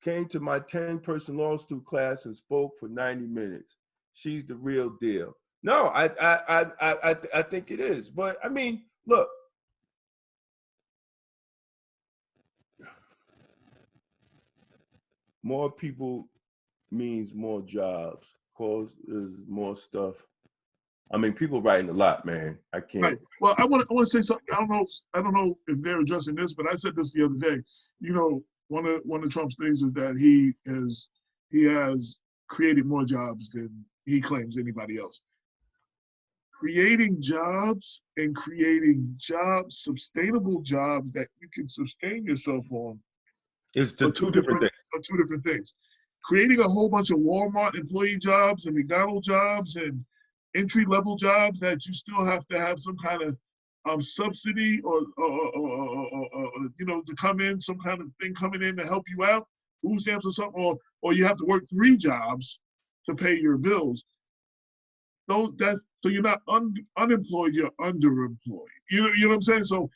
Came to my 10-person law school class and spoke for 90 minutes. She's the real deal. No, I think it is. But I mean, look, more people means more jobs, causes more stuff. I mean, people writing a lot, man. I can't. Right. Well, I want to say something. I don't know if they're addressing this, but I said this the other day. You know, one of Trump's things is that he has created more jobs than he claims anybody else. Creating jobs and creating jobs, sustainable jobs that you can sustain yourself on, It's the two different things. Are two different things. Creating a whole bunch of Walmart employee jobs and McDonald's jobs and entry-level jobs that you still have to have some kind of subsidy or you know, to come in, some kind of thing coming in to help you out, food stamps or something, or you have to work 3 jobs to pay your bills. So you're not unemployed, you're underemployed. You know what I'm saying? So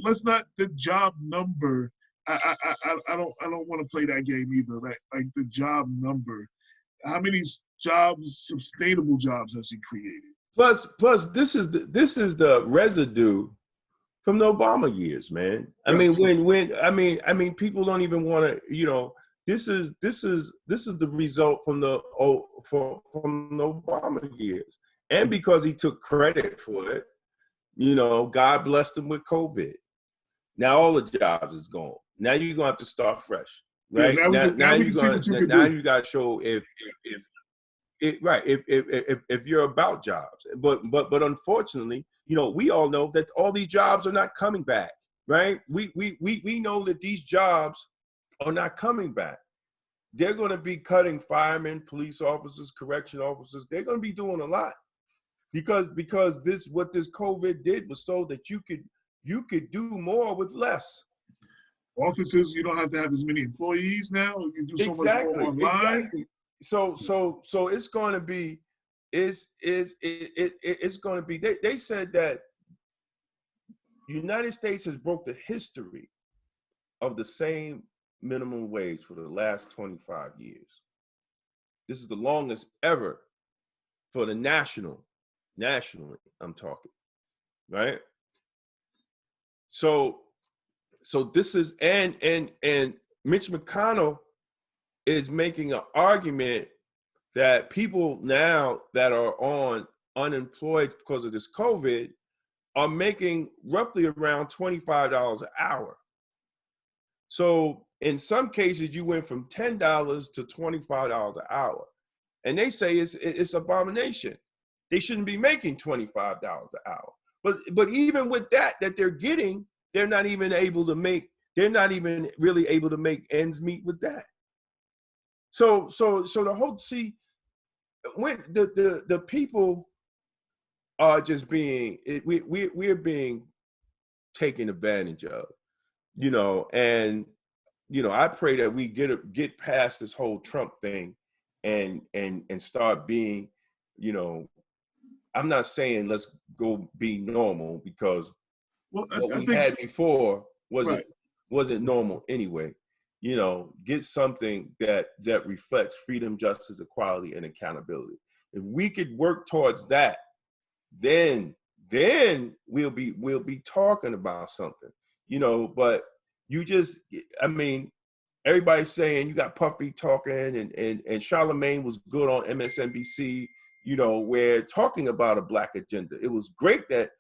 let's not the job number. I don't want to play that game either. Like the job number. How many jobs, sustainable jobs, has he created? Plus, this is the residue from the Obama years, man. I Yes. mean, people don't even want to. You know, this is the result from the Obama years, and because he took credit for it, you know, God blessed him with COVID. Now all the jobs is gone. Now you're gonna have to start fresh, right? Yeah, now you got to show if you're about jobs. But unfortunately, you know, we all know that all these jobs are not coming back, right? We know that these jobs are not coming back. They're going to be cutting firemen, police officers, correction officers. They're going to be doing a lot because what this COVID did was so that you could do more with less. Offices, you don't have to have as many employees now. You can do so much more online. Exactly. So it's going to be, it's going to be. They said that the United States has broke the history of the same minimum wage for the last 25 years. This is the longest ever for the nationally, I'm talking, right? So this is, and Mitch McConnell is making an argument that people now that are unemployed because of this COVID are making roughly around $25 an hour. So in some cases, you went from $10 to $25 an hour. And they say it's abomination. They shouldn't be making $25 an hour. But even with that they're getting, they're not even really able to make ends meet with that. So the whole, when the people are just being, we're being taken advantage of, you know, and you know, I pray that we get past this whole Trump thing and start being, you know, I'm not saying let's go be normal, because what we had before wasn't normal anyway. You know, get something that reflects freedom, justice, equality, and accountability. If we could work towards that, then we'll be talking about something, you know. But you just, I mean, everybody's saying, you got Puffy talking, and Charlemagne was good on MSNBC, you know, where talking about a Black agenda. It was great that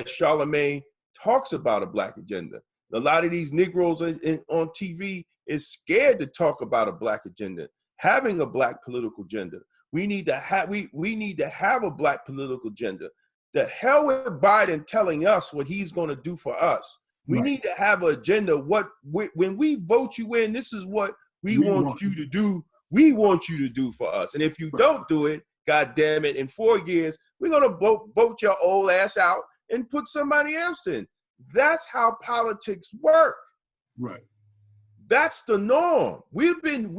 Charlemagne talks about a Black agenda. A lot of these Negroes on TV is scared to talk about a Black agenda, having a Black political agenda. We need to have a Black political agenda. The hell with Biden telling us what he's going to do for us. We need to have an agenda. When we vote you in, this is what we want you to do. We want you to do for us. And if you don't do it, God damn it, in 4 years, we're going to vote your old ass out and put somebody else in. That's how politics work. Right. That's the norm. We've been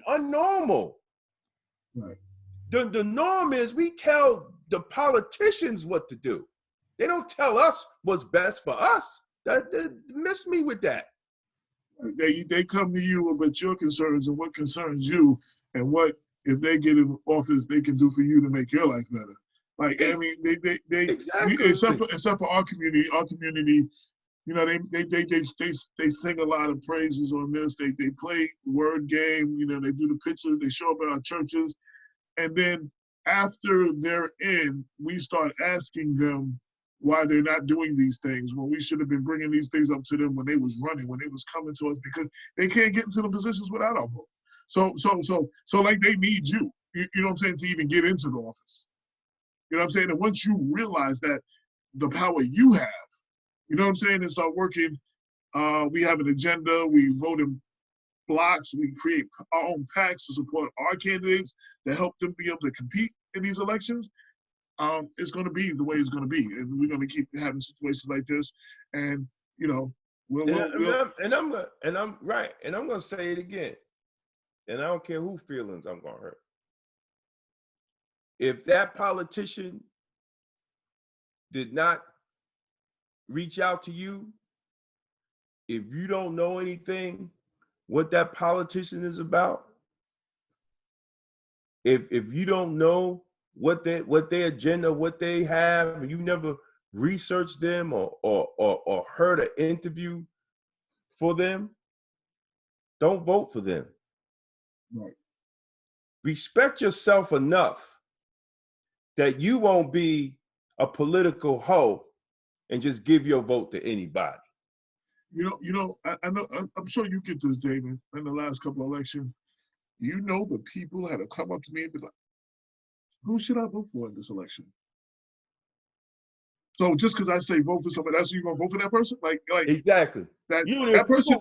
unnormal. Right. The norm is we tell the politicians what to do. They don't tell us what's best for us. They miss me with that. They come to you about your concerns and what concerns you, and what, if they get in office, they can do for you to make your life better. Like, I mean, they exactly. except for our community You know, they sing a lot of praises on this. They play word game. You know, they do the pictures. They show up at our churches, and then after they're in, we start asking them why they're not doing these things when we should have been bringing these things up to them when they was running, when they was coming to us, because they can't get into the positions without our vote. So like they need you. You know what I'm saying, to even get into the office. You know what I'm saying? And once you realize that the power you have, you know what I'm saying, and start working, we have an agenda, we vote in blocks, we create our own PACs to support our candidates to help them be able to compete in these elections. It's going to be the way it's going to be, and we're going to keep having situations like this. And you know, I'm right, and I'm going to say it again, and I don't care who feelings I'm going to hurt. If that politician did not reach out to you, if you don't know anything what that politician is about, if you don't know what their agenda, what they have, and you never researched them or heard an interview for them, don't vote for them. Right. Respect yourself enough that you won't be a political hoe and just give your vote to anybody. You know, I know, I'm sure you get this, David, in the last couple of elections. You know, the people had to come up to me and be like, who should I vote for in this election? So just because I say vote for somebody else, you gonna vote for that person? Like exactly. That person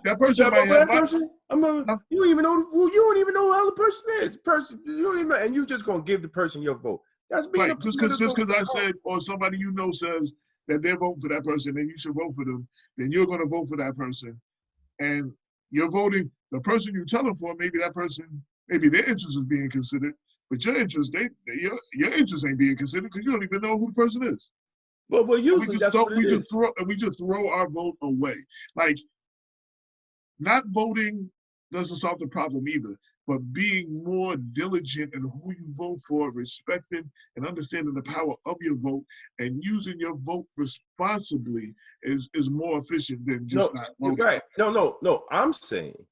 might have person. You don't even know who the other person is. You don't even know, and you just gonna give the person your vote. That's being right. Just because I said, or somebody you know says that they're voting for that person, and you should vote for them, then you're gonna vote for that person, and you're voting the person you tell them for. Maybe that person, maybe their interest is being considered, but your interest, your interest ain't being considered because you don't even know who the person is. Well, usually we just throw our vote away. Like, not voting doesn't solve the problem either, but being more diligent in who you vote for, respecting and understanding the power of your vote, and using your vote responsibly is more efficient than just not voting. Right. No. I'm saying.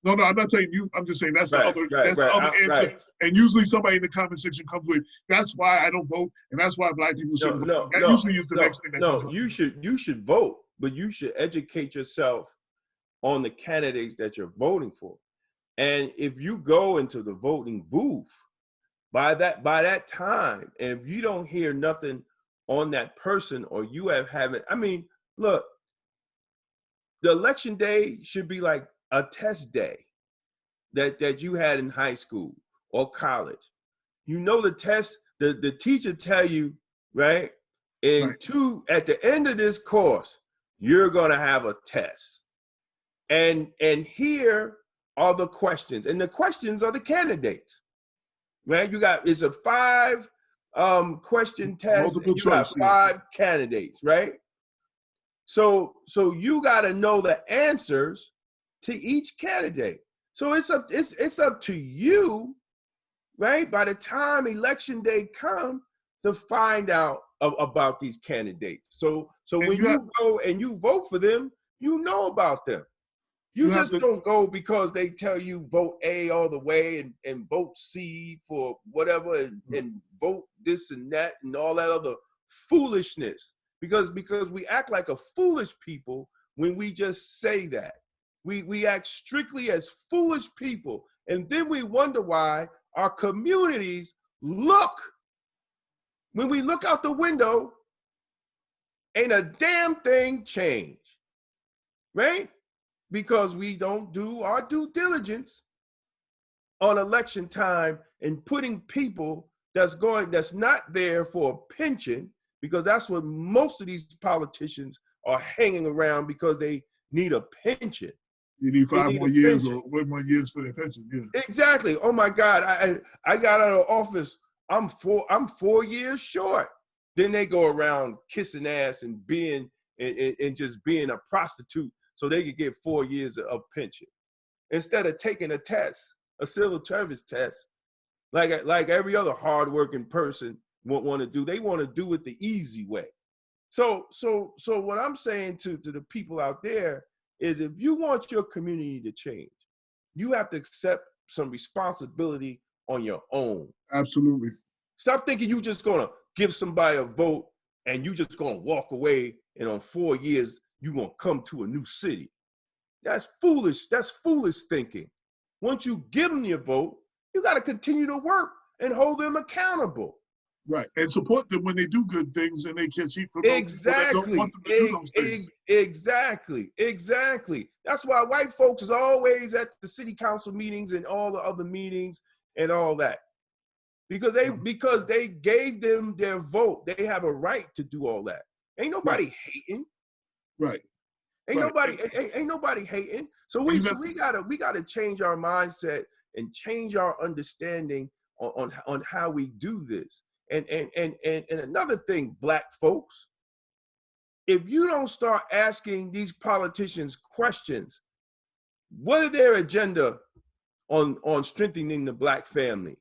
No, I'm not saying you. I'm just saying that's the other answer. Right. And usually somebody in the comment section comes with, that's why I don't vote, and that's why Black people shouldn't vote. That usually is the next thing that comes up. You should vote, but you should educate yourself on the candidates that you're voting for. And if you go into the voting booth, by that time, and if you don't hear nothing on that person, or you haven't, I mean, look, the election day should be like a test day that you had in high school or college. You know, the test, the teacher tell you, right, at the end of this course, you're gonna have a test. And here are the questions, and the questions are the candidates, right? It's a 5 question test, and you got 5 candidates, right? So you got to know the answers to each candidate. So it's up to you, right? By the time election day comes, to find out about these candidates. So when you go and you vote for them, you know about them. You just don't go because they tell you vote A all the way and vote C for whatever and vote this and that and all that other foolishness. Because we act like a foolish people when we just say that. We act strictly as foolish people, and then we wonder why our communities when we look out the window, ain't a damn thing changed, right? Because we don't do our due diligence on election time and putting people that's not there for a pension, because that's what most of these politicians are hanging around, because they need a pension. You need 5 more years or 1 more years for their pension. Yeah. Exactly. Oh my God. I got out of office. I'm 4 years short. Then they go around kissing ass and being and just being a prostitute so they could get 4 years of pension, instead of taking a test, a civil service test, like every other hardworking person want to do. They want to do it the easy way. So what I'm saying to the people out there is, if you want your community to change, you have to accept some responsibility on your own. Absolutely. Stop thinking you just gonna give somebody a vote and you just gonna walk away and on 4 years you gonna come to a new city. That's foolish. That's foolish thinking. Once you give them your vote, you got to continue to work and hold them accountable. Right, and support them when they do good things and they catch heat from Exactly. those don't want them to do those things. Exactly. That's why white folks is always at the city council meetings and all the other meetings and all that. Because they gave them their vote. They have a right to do all that. Ain't nobody hating. Right. Ain't nobody hating. So we gotta change our mindset and change our understanding on how we do this. And another thing, Black folks, if you don't start asking these politicians questions, what is their agenda on strengthening the Black family?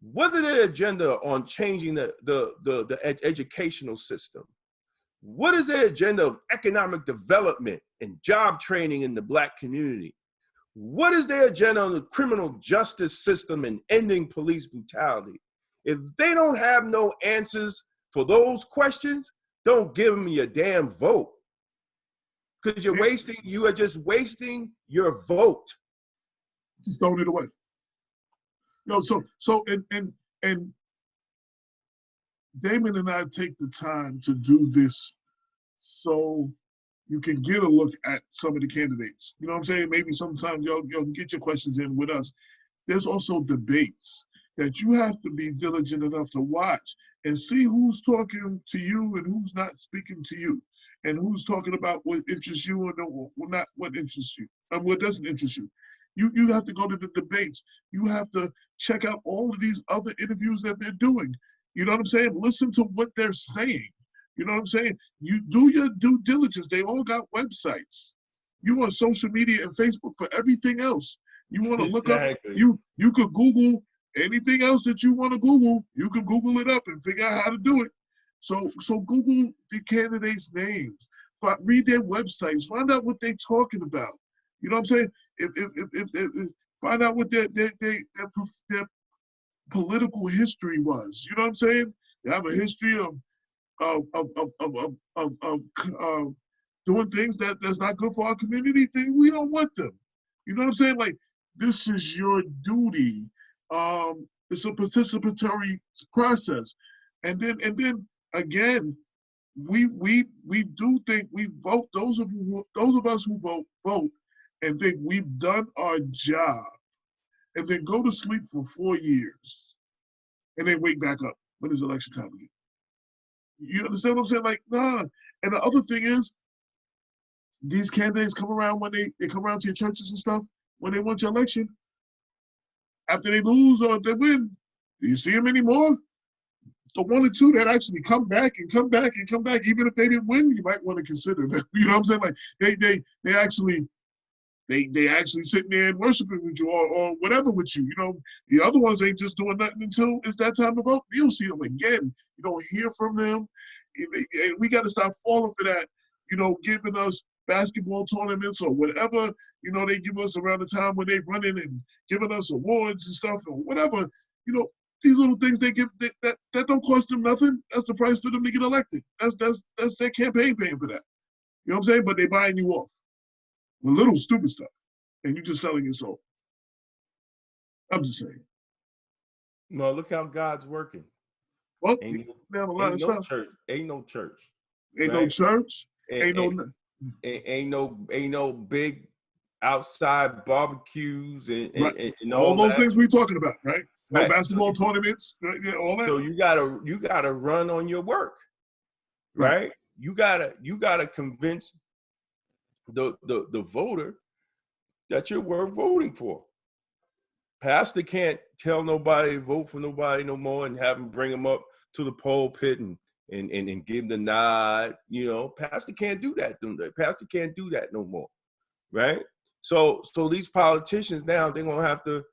What is their agenda on changing the educational system? What is their agenda of economic development and job training in the Black community? What is their agenda on the criminal justice system and ending police brutality? If they don't have no answers for those questions, don't give them your damn vote. Because you are just wasting your vote. Just throwing it away. And Damon and I take the time to do this so you can get a look at some of the candidates. You know what I'm saying? Maybe sometimes y'all get your questions in with us. There's also debates that you have to be diligent enough to watch and see who's talking to you and who's not speaking to you, and who's talking about what interests you and not what interests you, and what doesn't interest you. You have to go to the debates. You have to check out all of these other interviews that they're doing. You know what I'm saying? Listen to what they're saying. You know what I'm saying? You do your due diligence. They all got websites. You on social media and Facebook for everything else. You want to look up, you could Google anything else that you want to Google. You can Google it up and figure out how to do it. So Google the candidates' names. Read their websites. Find out what they're talking about. You know what I'm saying? If find out what their political history was. You know what I'm saying? They have a history of doing things that's not good for our community. We don't want them. You know what I'm saying? Like, this is your duty. It's a participatory process, and then again, we do think we vote. Those of us who vote and think we've done our job, and then go to sleep for 4 years, and then wake back up when it's election time again. You understand what I'm saying? Like, nah. And the other thing is, these candidates come around when they come around to your churches and stuff when they want your election. After they lose or they win, do you see them anymore? The 1 or 2 that actually come back, even if they didn't win, you might want to consider them. You know what I'm saying? Like, they actually sitting there and worshiping with you or whatever with you. You know, the other ones ain't just doing nothing until it's that time to vote. You don't see them again. You don't hear from them. And we got to stop falling for that, you know, giving us basketball tournaments or whatever, you know, they give us around the time when they running and giving us awards and stuff or whatever. You know, these little things they give that don't cost them nothing. That's the price for them to get elected. That's their campaign paying for that. You know what I'm saying? But they buying you off with little stupid stuff, and you just selling your soul. I'm just saying. No, look how God's working. Well, ain't no church. Ain't no church. Ain't right? No church. Ain't no big outside barbecues and all those that. things we talking about, right? No right. basketball tournaments, right? Yeah, all that. So you gotta run on your work, right? You gotta convince the voter that you're worth voting for. Pastor can't tell nobody to vote for nobody no more and have them bring them up to the pulpit and give the nod. You know, Pastor can't do that. Pastor can't do that no more, right? So these politicians now, they're gonna have to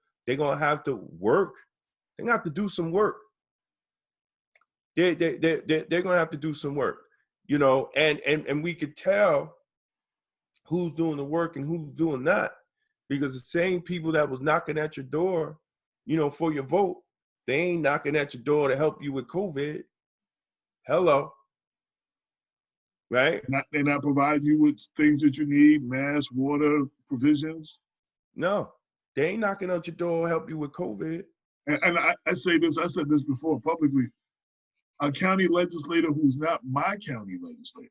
work. They're gonna have to do some work. They're gonna have to do some work. you know, and we could tell who's doing the work and who's doing not, because the same people that was knocking at your door, you know, for your vote, they ain't knocking at your door to help you with COVID. Hello. Right? They're not providing you with things that you need, masks, water, provisions. No, they ain't knocking at your door to help you with COVID. And I say this, I said this before publicly, a county legislator who's not my county legislator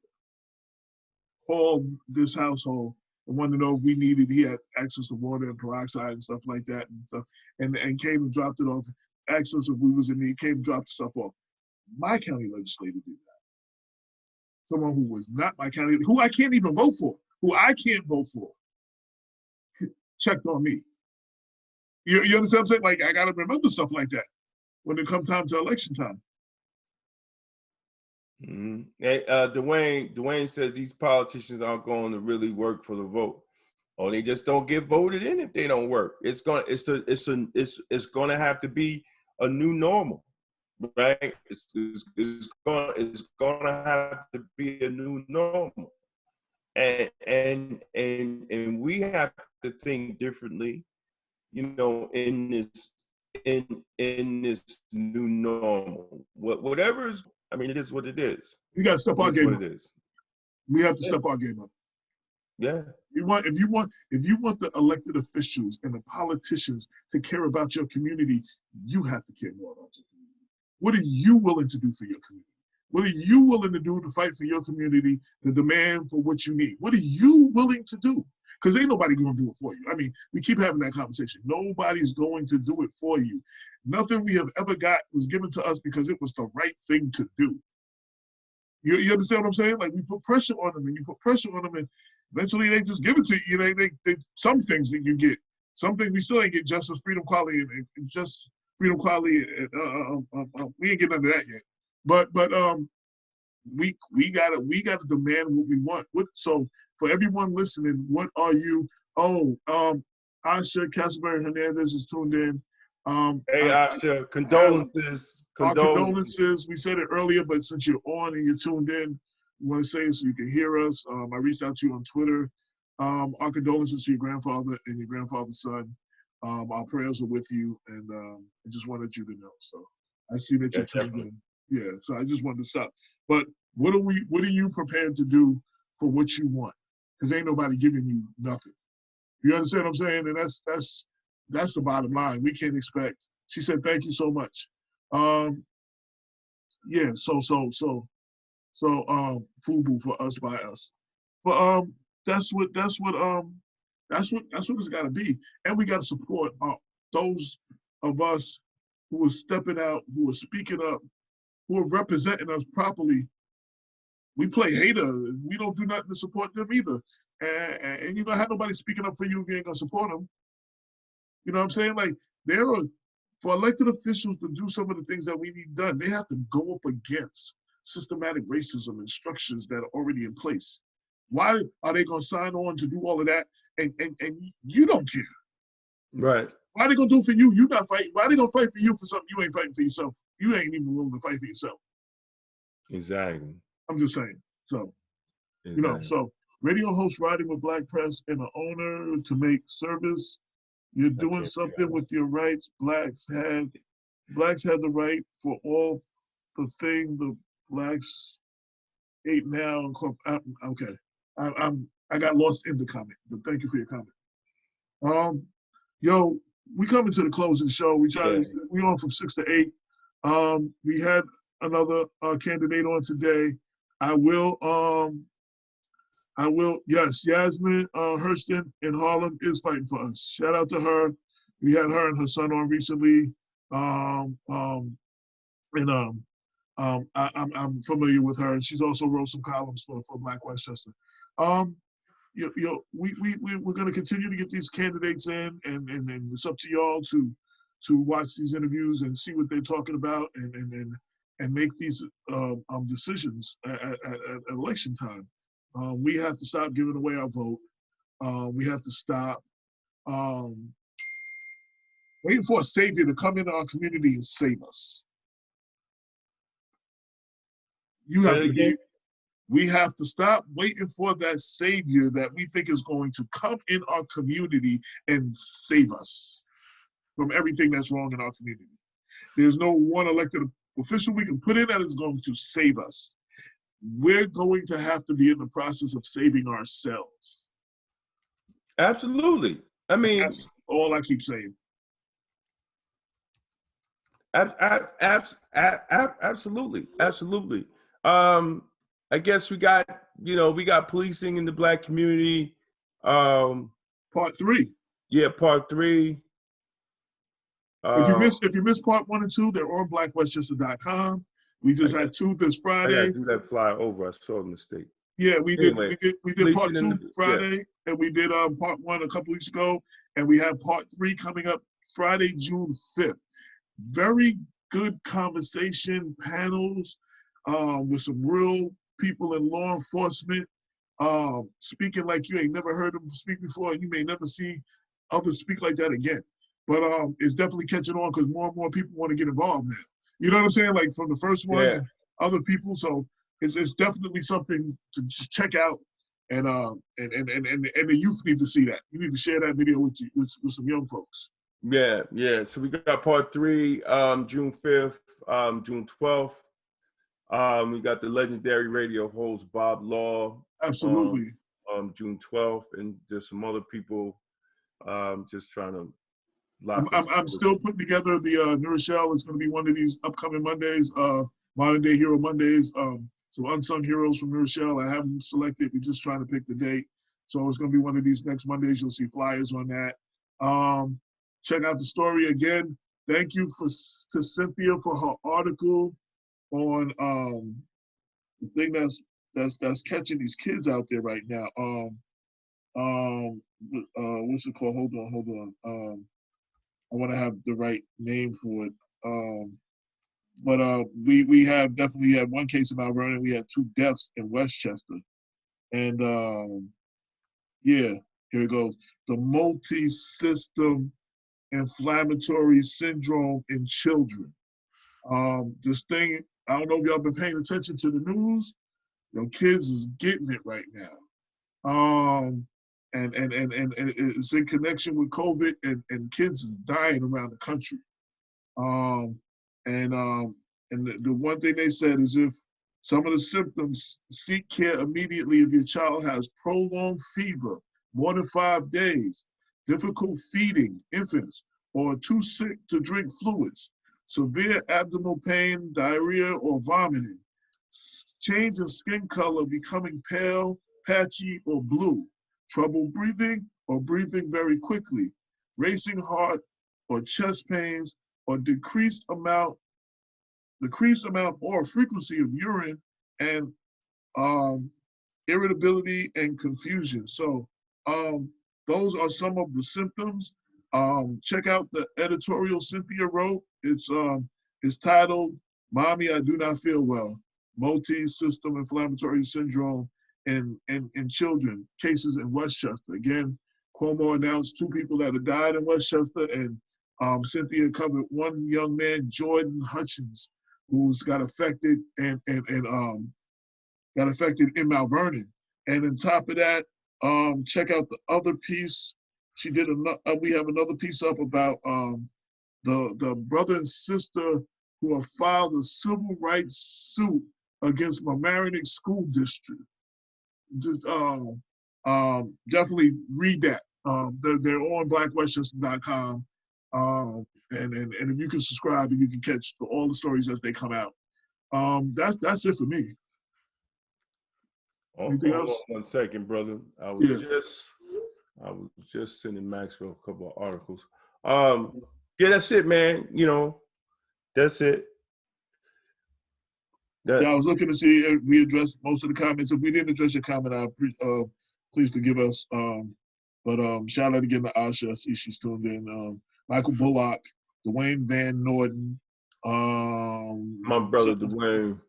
called this household and wanted to know if we needed, he had access to water and peroxide and stuff like that and stuff, and came and dropped it off, asked us if we was in need, came and dropped stuff off. My county legislator did that. Someone who was not my county, who I can't even vote for, who I can't vote for, checked on me. You understand what I'm saying? Like, I gotta remember stuff like that when it comes time to election time. Mm-hmm. Hey, Dwayne says these politicians aren't going to really work for the vote, or they just don't get voted in if they don't work. It's going to have to be a new normal, right? It's going to have to be a new normal, and we have to think differently, you know, in this new normal. Whatever is, I mean, it is what it is. You got to step our game up. It is. We have to step our game up. Yeah. If you want the elected officials and the politicians to care about your community, you have to care more about your community. What are you willing to do for your community? What are you willing to do to fight for your community, to demand for what you need? What are you willing to do? Because ain't nobody going to do it for you. I mean, we keep having that conversation. Nobody's going to do it for you. Nothing we have ever got was given to us because it was the right thing to do. You understand what I'm saying? Like, we put pressure on them, and you put pressure on them, and eventually they just give it to you. You know, they some things that you get. Some things we still ain't get justice, freedom, quality, and just freedom, quality. We ain't getting none of that yet. But we gotta demand what we want. So for everyone listening, what are you? Asha Castleberry Hernandez is tuned in. Hey, Asha, condolences. Our condolences. We said it earlier, but since you're on and you're tuned in, we want to say it so you can hear us. I reached out to you on Twitter. Our condolences to your grandfather and your grandfather's son. Our prayers are with you, and I just wanted you to know. So I see that you're tuned in. Yeah, so I just wanted to stop. But what are you prepared to do for what you want? Because ain't nobody giving you nothing. You understand what I'm saying? And that's the bottom line. We can't expect. She said, "Thank you so much." Yeah. So FUBU for us by us. But that's what it's got to be. And we got to support those of us who are stepping out, who are speaking up, who are representing us properly. We play hater. We don't do nothing to support them either. And you're going to have nobody speaking up for you if you ain't going to support them. You know what I'm saying? Like, for elected officials to do some of the things that we need done, they have to go up against systematic racism and structures that are already in place. Why are they going to sign on to do all of that and you don't care? Right. Why are they going to do it for you? You not fighting. Why are they going to fight for you for something you ain't fighting for yourself? You ain't even willing to fight for yourself. Exactly. I'm just saying. So, exactly. You know, so radio host riding with Black Press and an owner to make service. You're doing something with your rights. Blacks had the right for all the thing the Blacks ate now. Okay, I got lost in the comment, but thank you for your comment. Yo, we coming to the close of the show. We on from 6 to 8. We had another candidate on today. Yes, Yasmin Hurston in Harlem is fighting for us. Shout out to her. We had her and her son on recently. I'm familiar with her, and she's also wrote some columns for Black Westchester. We're going to continue to get these candidates in, and it's up to y'all to watch these interviews and see what they're talking about, and make these decisions at election time. We have to stop giving away our vote. We have to stop waiting for a savior to come into our community and save us. You have to We have to stop waiting for that savior that we think is going to come in our community and save us from everything that's wrong in our community. There's no one elected official we can put in that is going to save us. We're going to have to be in the process of saving ourselves. Absolutely. I mean, that's all I keep saying. Absolutely. Absolutely. I guess we got policing in the Black community. Part 3. Yeah, part 3. If you missed part 1 and 2, they're on blackwestchester.com. We just had 2 this Friday. I gotta do that fly over. I saw a mistake. Yeah, we did part 2 Friday, yeah. and we did part 1 a couple weeks ago, and we have part 3 coming up Friday, June 5th. Very good conversation panels with some real people in law enforcement, speaking like you ain't never heard them speak before, and you may never see others speak like that again. But it's definitely catching on because more and more people want to get involved now. You know what I'm saying? Like from the first one, yeah. Other people. So it's definitely something to just check out, and the youth need to see that. You need to share that video with some young folks. Yeah. So we got part 3, June 5th, June 12th. We got the legendary radio host Bob Law. Absolutely. June 12th, and there's some other people just trying to. I'm still putting together the New Rochelle. It's going to be one of these upcoming Mondays, Modern Day Hero Mondays. Some unsung heroes from New Rochelle. I haven't selected. We're just trying to pick the date. So it's going to be one of these next Mondays. You'll see flyers on that. Check out the story again. Thank you to Cynthia for her article on the thing that's catching these kids out there right now. What's it called? Hold on. I want to have the right name for it. But we have definitely had one case in Mount Vernon. We had 2 deaths in Westchester. And yeah, here it goes. The multi-system inflammatory syndrome in children. This thing, I don't know if y'all been paying attention to the news. Your kids is getting it right now. And it's in connection with COVID, and kids is dying around the country. And the one thing they said is if some of the symptoms, seek care immediately if your child has prolonged fever, more than 5 days, difficult feeding, infants, or too sick to drink fluids, severe abdominal pain, diarrhea, or vomiting, change in skin color, becoming pale, patchy, or blue, trouble breathing or breathing very quickly, racing heart or chest pains, or decreased amount or frequency of urine, and irritability and confusion. So those are some of the symptoms. Check out the editorial Cynthia wrote. It's titled, "Mommy, I Do Not Feel Well, Multi-System Inflammatory Syndrome in Children, Cases in Westchester." Again, Cuomo announced 2 people that had died in Westchester, and Cynthia covered one young man, Jordan Hutchins, who's got affected and got affected in Mount Vernon. And on top of that, check out the other piece. She did we have another piece up about the brother and sister who have filed a civil rights suit against Mamaroneck School District. Just, definitely read that. They're on blackwestchester.com. And if you can subscribe, then you can catch all the stories as they come out. That's it for me. Anything else? 1 second, brother. I was just sending Maxwell a couple of articles. Yeah, that's it, man. That's it. I was looking to see if we addressed most of the comments. If we didn't address your comment, please forgive us. But shout out again to Asha. I see she's tuned in. Michael Bullock, Dwayne Van Norden. My brother Dwayne.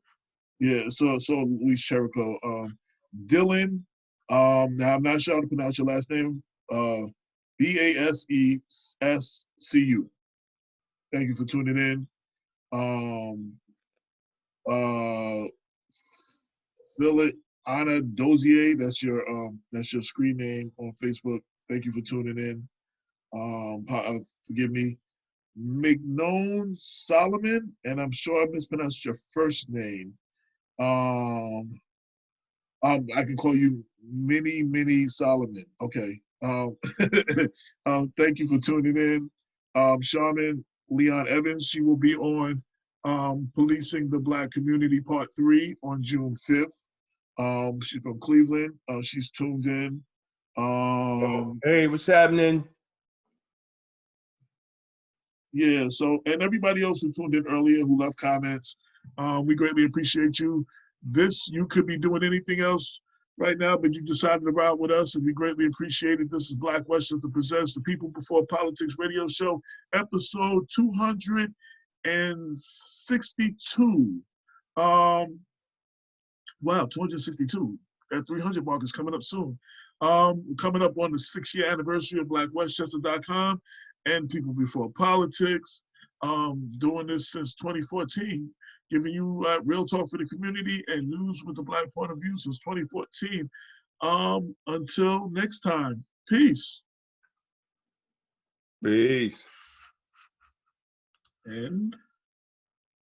Yeah, so Luis Cherico. Dylan, now I'm not sure how to pronounce your last name. Basescu. Thank you for tuning in. Anna Dozier, that's your screen name on Facebook. Thank you for tuning in. Forgive me. McNown Solomon, and I'm sure I mispronounced your first name. I can call you Mini Solomon. Okay. Thank you for tuning in. Charmin Leon Evans, she will be on Policing the Black Community Part 3 on June 5th. She's from Cleveland. She's tuned in. Hey, what's happening? Yeah, so, and everybody else who tuned in earlier who left comments, we greatly appreciate you. You could be doing anything else right now, but you decided to ride with us, and we greatly appreciate it. This is Black Westerners that Possess, the People Before Politics radio show, episode 262. Wow, 262. That 300 mark is coming up soon. Coming up on the 6-year anniversary of BlackWestchester.com and People Before Politics. Doing this since 2014, giving you real talk for the community and news with the Black point of view since 2014. Until next time, peace. Peace. And